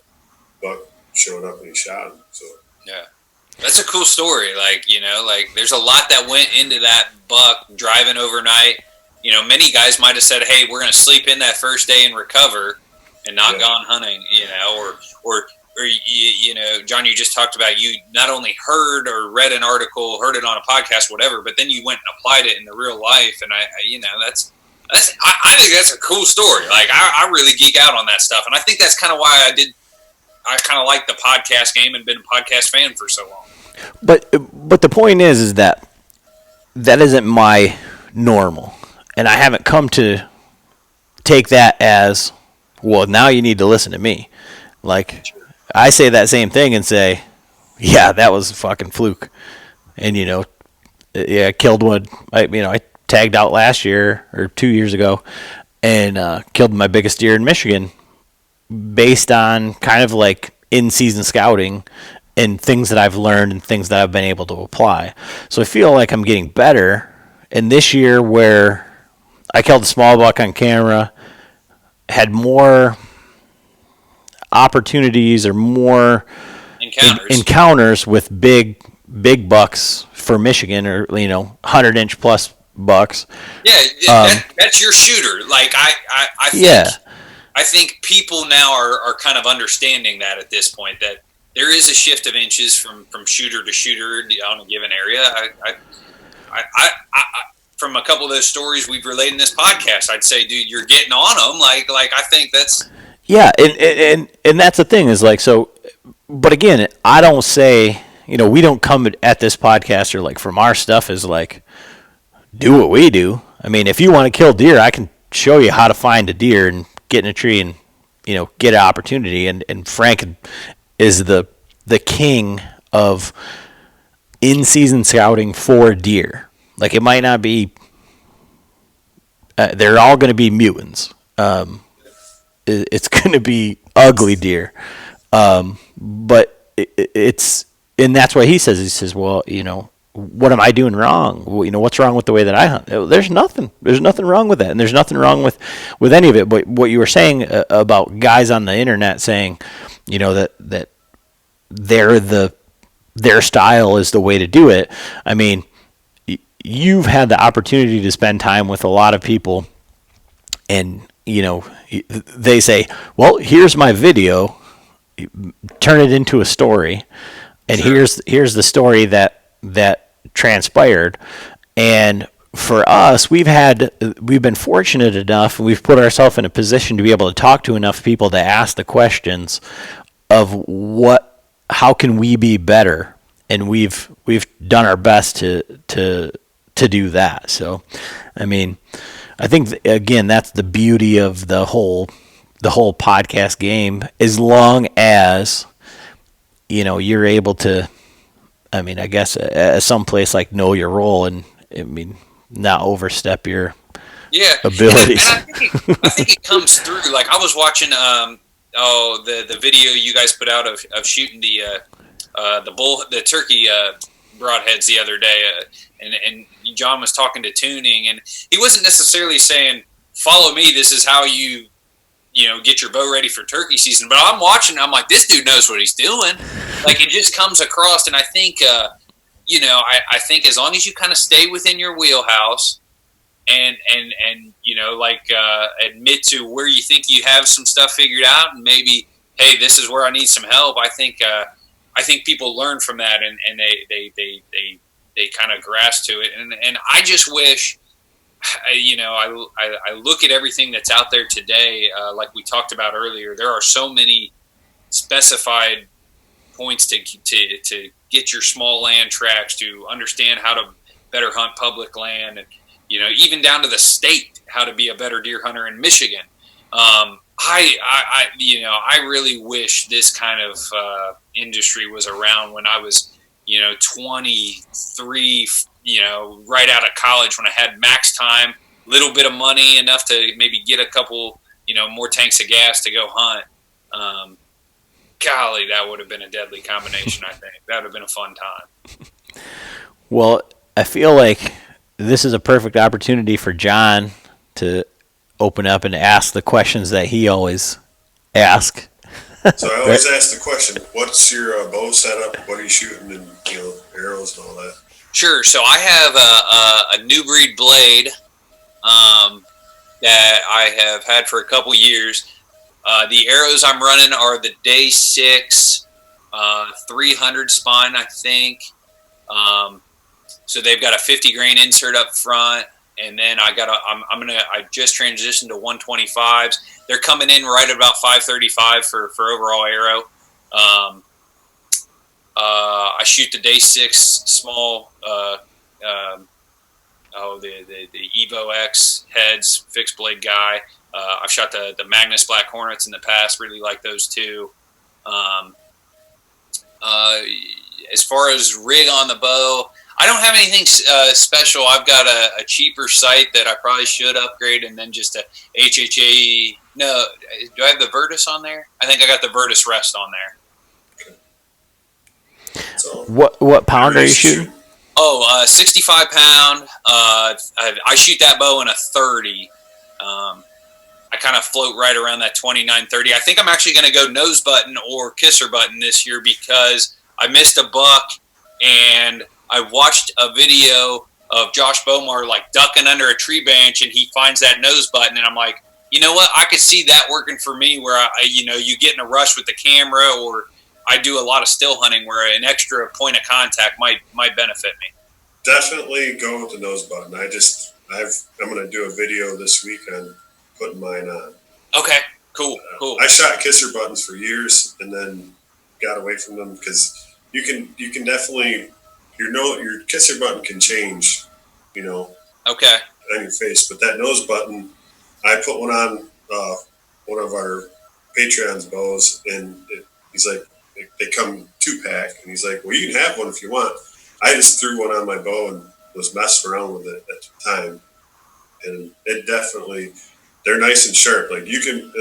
buck showed up and he shot him. So yeah, that's a cool story. There's a lot that went into that buck driving overnight. Many guys might have said, hey, we're going to sleep in that first day and recover and not gone hunting, or John, you just talked about, you not only heard or read an article, heard it on a podcast, whatever, but then you went and applied it in the real life. And I think that's a cool story. I really geek out on that stuff. And I think that's kind of why I kind of like the podcast game and been a podcast fan for so long. But the point is that isn't my normal. And I haven't come to take that as, well, now you need to listen to me. I say that same thing and say, yeah, that was a fucking fluke. And, I killed one. I tagged out last year or 2 years ago and killed my biggest deer in Michigan based on kind of like in-season scouting and things that I've learned and things that I've been able to apply. So I feel like I'm getting better. And this year, where I killed a small buck on camera, had more opportunities or more encounters with big bucks for Michigan, or 100-inch plus bucks. Yeah, that's your shooter. I think people now are kind of understanding that at this point, that there is a shift of inches from shooter to shooter on a given area. I from a couple of those stories we've relayed in this podcast, I'd say, dude, you're getting on them. I think that's. Yeah, and that's the thing is so, but again, I don't say, we don't come at this podcast or from our stuff is do what we do. If you want to kill deer, I can show you how to find a deer and get in a tree and, get an opportunity. And Frank is the king of in-season scouting for deer. It might not be, they're all going to be mutants. It's going to be ugly deer. But it's, and that's why he says, well, what am I doing wrong? What's wrong with the way that I hunt? There's nothing. There's nothing wrong with that, and there's nothing wrong with any of it. But what you were saying about guys on the internet saying, that their style is the way to do it. I mean, you've had the opportunity to spend time with a lot of people, and they say, well, here's my video, turn it into a story, and here's the story that transpired. And for us, we've been fortunate enough, we've put ourselves in a position to be able to talk to enough people to ask the questions of how can we be better, and we've done our best to do that. So, I mean, I think again that's the beauty of the whole podcast game. As long as you're able to, I mean, I guess someplace like know your role, and I mean not overstep your abilities. And I think it comes through. Like I was watching the video you guys put out of shooting the turkey broadheads the other day, and John was talking to tuning, and he wasn't necessarily saying, follow me, this is how you get your bow ready for turkey season. But I'm watching, I'm like, this dude knows what he's doing. Like it just comes across. And I think, I think as long as you kind of stay within your wheelhouse and admit to where you think you have some stuff figured out, and maybe, hey, this is where I need some help. I think people learn from that, and they kind of grasp to it. And I just wish, I look at everything that's out there today, like we talked about earlier. There are so many specified points to get your small land tracks, to understand how to better hunt public land, and even down to the state, how to be a better deer hunter in Michigan. I really wish this kind of industry was around when I was 23, right out of college, when I had max time, little bit of money, enough to maybe get a couple, more tanks of gas to go hunt. Golly, that would have been a deadly combination, I think. That would have been a fun time. Well, I feel like this is a perfect opportunity for John to open up and ask the questions that he always asks. So I always ask the question, what's your bow setup? What are you shooting, and arrows and all that? Sure. So I have a new breed blade that I have had for a couple years. The arrows I'm running are the Day 6 300 spine, I think. So they've got a 50 grain insert up front, and then I just transitioned to 125s. They're coming in right at about 535 for overall arrow. I shoot the Day 6 small, the Evo X heads, fixed blade guy. I've shot the Magnus Black Hornets in the past, really like those too. As far as rig on the bow, I don't have anything special. I've got a cheaper sight that I probably should upgrade, and then just a HHA. No, do I have the Virtus on there? I think I got the Virtus Rest on there. So, what pound are you shooting? 65 pound. I shoot that bow in a 30. I kind of float right around that 29-30. I think I'm actually going to go nose button or kisser button this year, because I missed a buck, and I watched a video of Josh Bomar like ducking under a tree branch, and he finds that nose button, and I'm like, you know what? I could see that working for me, where you get in a rush with the camera, or I do a lot of still hunting where an extra point of contact might benefit me. Definitely go with the nose button. I'm going to do a video this week on putting mine on. Okay, cool. I shot kisser buttons for years, and then got away from them, because you can definitely, your kisser button can change, Okay. on your face, but that nose button, I put one on one of our Patreon's bows, and he's like, they come 2-pack, and he's like, well, you can have one if you want. I just threw one on my bow and was messing around with it at the time, and it definitely, they're nice and sharp. Like you can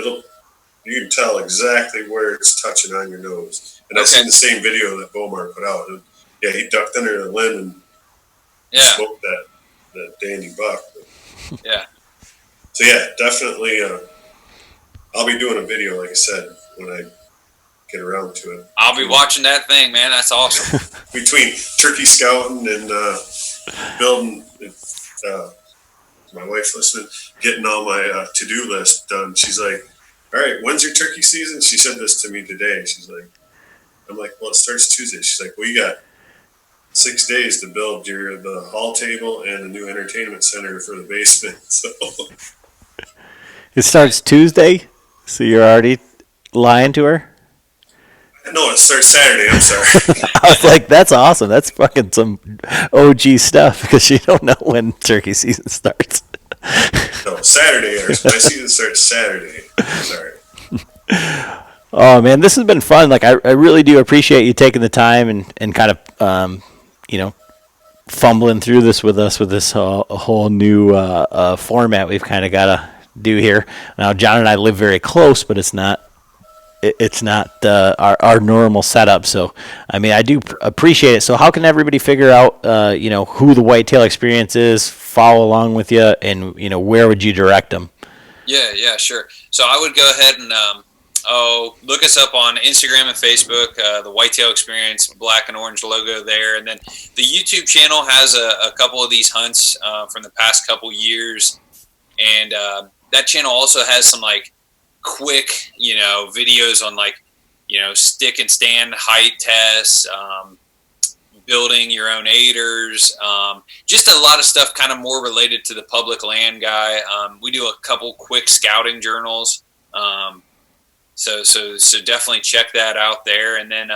tell exactly where it's touching on your nose. And I've seen the same video that Bomar put out. And, yeah, he ducked under the limb, and smoke that dandy buck. Yeah. So yeah, definitely. I'll be doing a video, like I said, when I get around to it. I'll be watching that thing, man. That's awesome. Between turkey scouting and building, my wife's listening, getting all my to-do list done. She's like, "All right, when's your turkey season?" She said this to me today. She's like, "I'm like, well, it starts Tuesday." She's like, "Well, you got 6 days to build the hall table and the new entertainment center for the basement." So It starts Tuesday, so you're already lying to her? no, it starts Saturday. I'm sorry. I was like, that's awesome. That's fucking some OG stuff because you don't know when turkey season starts. No, Saturday. My season starts Saturday. Sorry. Oh, man, this has been fun. Like, I really do appreciate you taking the time and kind of, fumbling through this with us with this whole new format we've kind of got to do here. Now, John and I live very close, but it's not our normal setup. So, I mean, I do appreciate it. So how can everybody figure out, who the Whitetail Experience is, follow along with you, and, where would you direct them? Yeah, sure. So I would go ahead and look us up on Instagram and Facebook, the Whitetail Experience, black and orange logo there. And then the YouTube channel has a couple of these hunts from the past couple years. And that channel also has some quick, videos on stick and stand height tests, building your own aiders, just a lot of stuff kind of more related to the public land guy. We do a couple quick scouting journals. So definitely check that out there. And then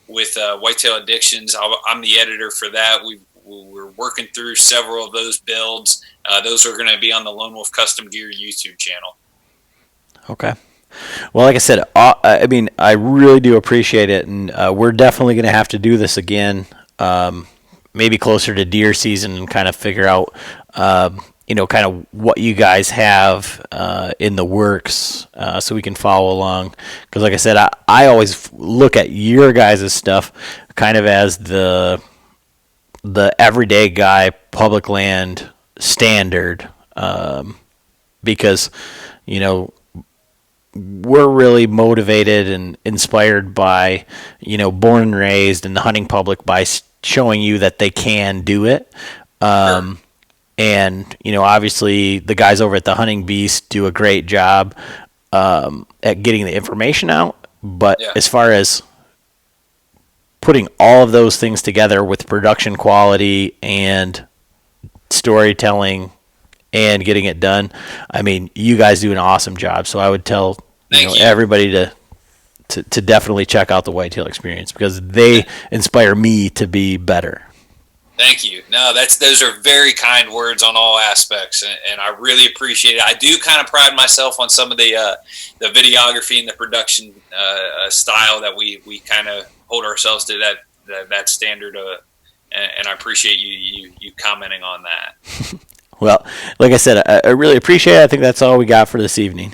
with Whitetail Addictions, I'm the editor for that. We're working through several of those builds. Those are going to be on the Lone Wolf Custom Gear YouTube channel. Okay. Well, like I said, I really do appreciate it, and we're definitely going to have to do this again, maybe closer to deer season, and kind of figure out, kind of what you guys have in the works, so we can follow along. Because, like I said, I always look at your guys' stuff kind of as the everyday guy, public land standard, because we're really motivated and inspired by, born and raised in the hunting public by showing you that they can do it. Sure. And, obviously the guys over at the Hunting Beast do a great job at getting the information out. But as far as putting all of those things together with production quality and storytelling and getting it done, I mean, you guys do an awesome job. So I would tell everybody to definitely check out the Whitetail Experience because they inspire me to be better. Thank you. No, those are very kind words on all aspects, and I really appreciate it. I do kind of pride myself on some of the videography and the production style that we kind of hold ourselves to that standard, and I appreciate you commenting on that. Well, like I said, I really appreciate it. I think that's all we got for this evening.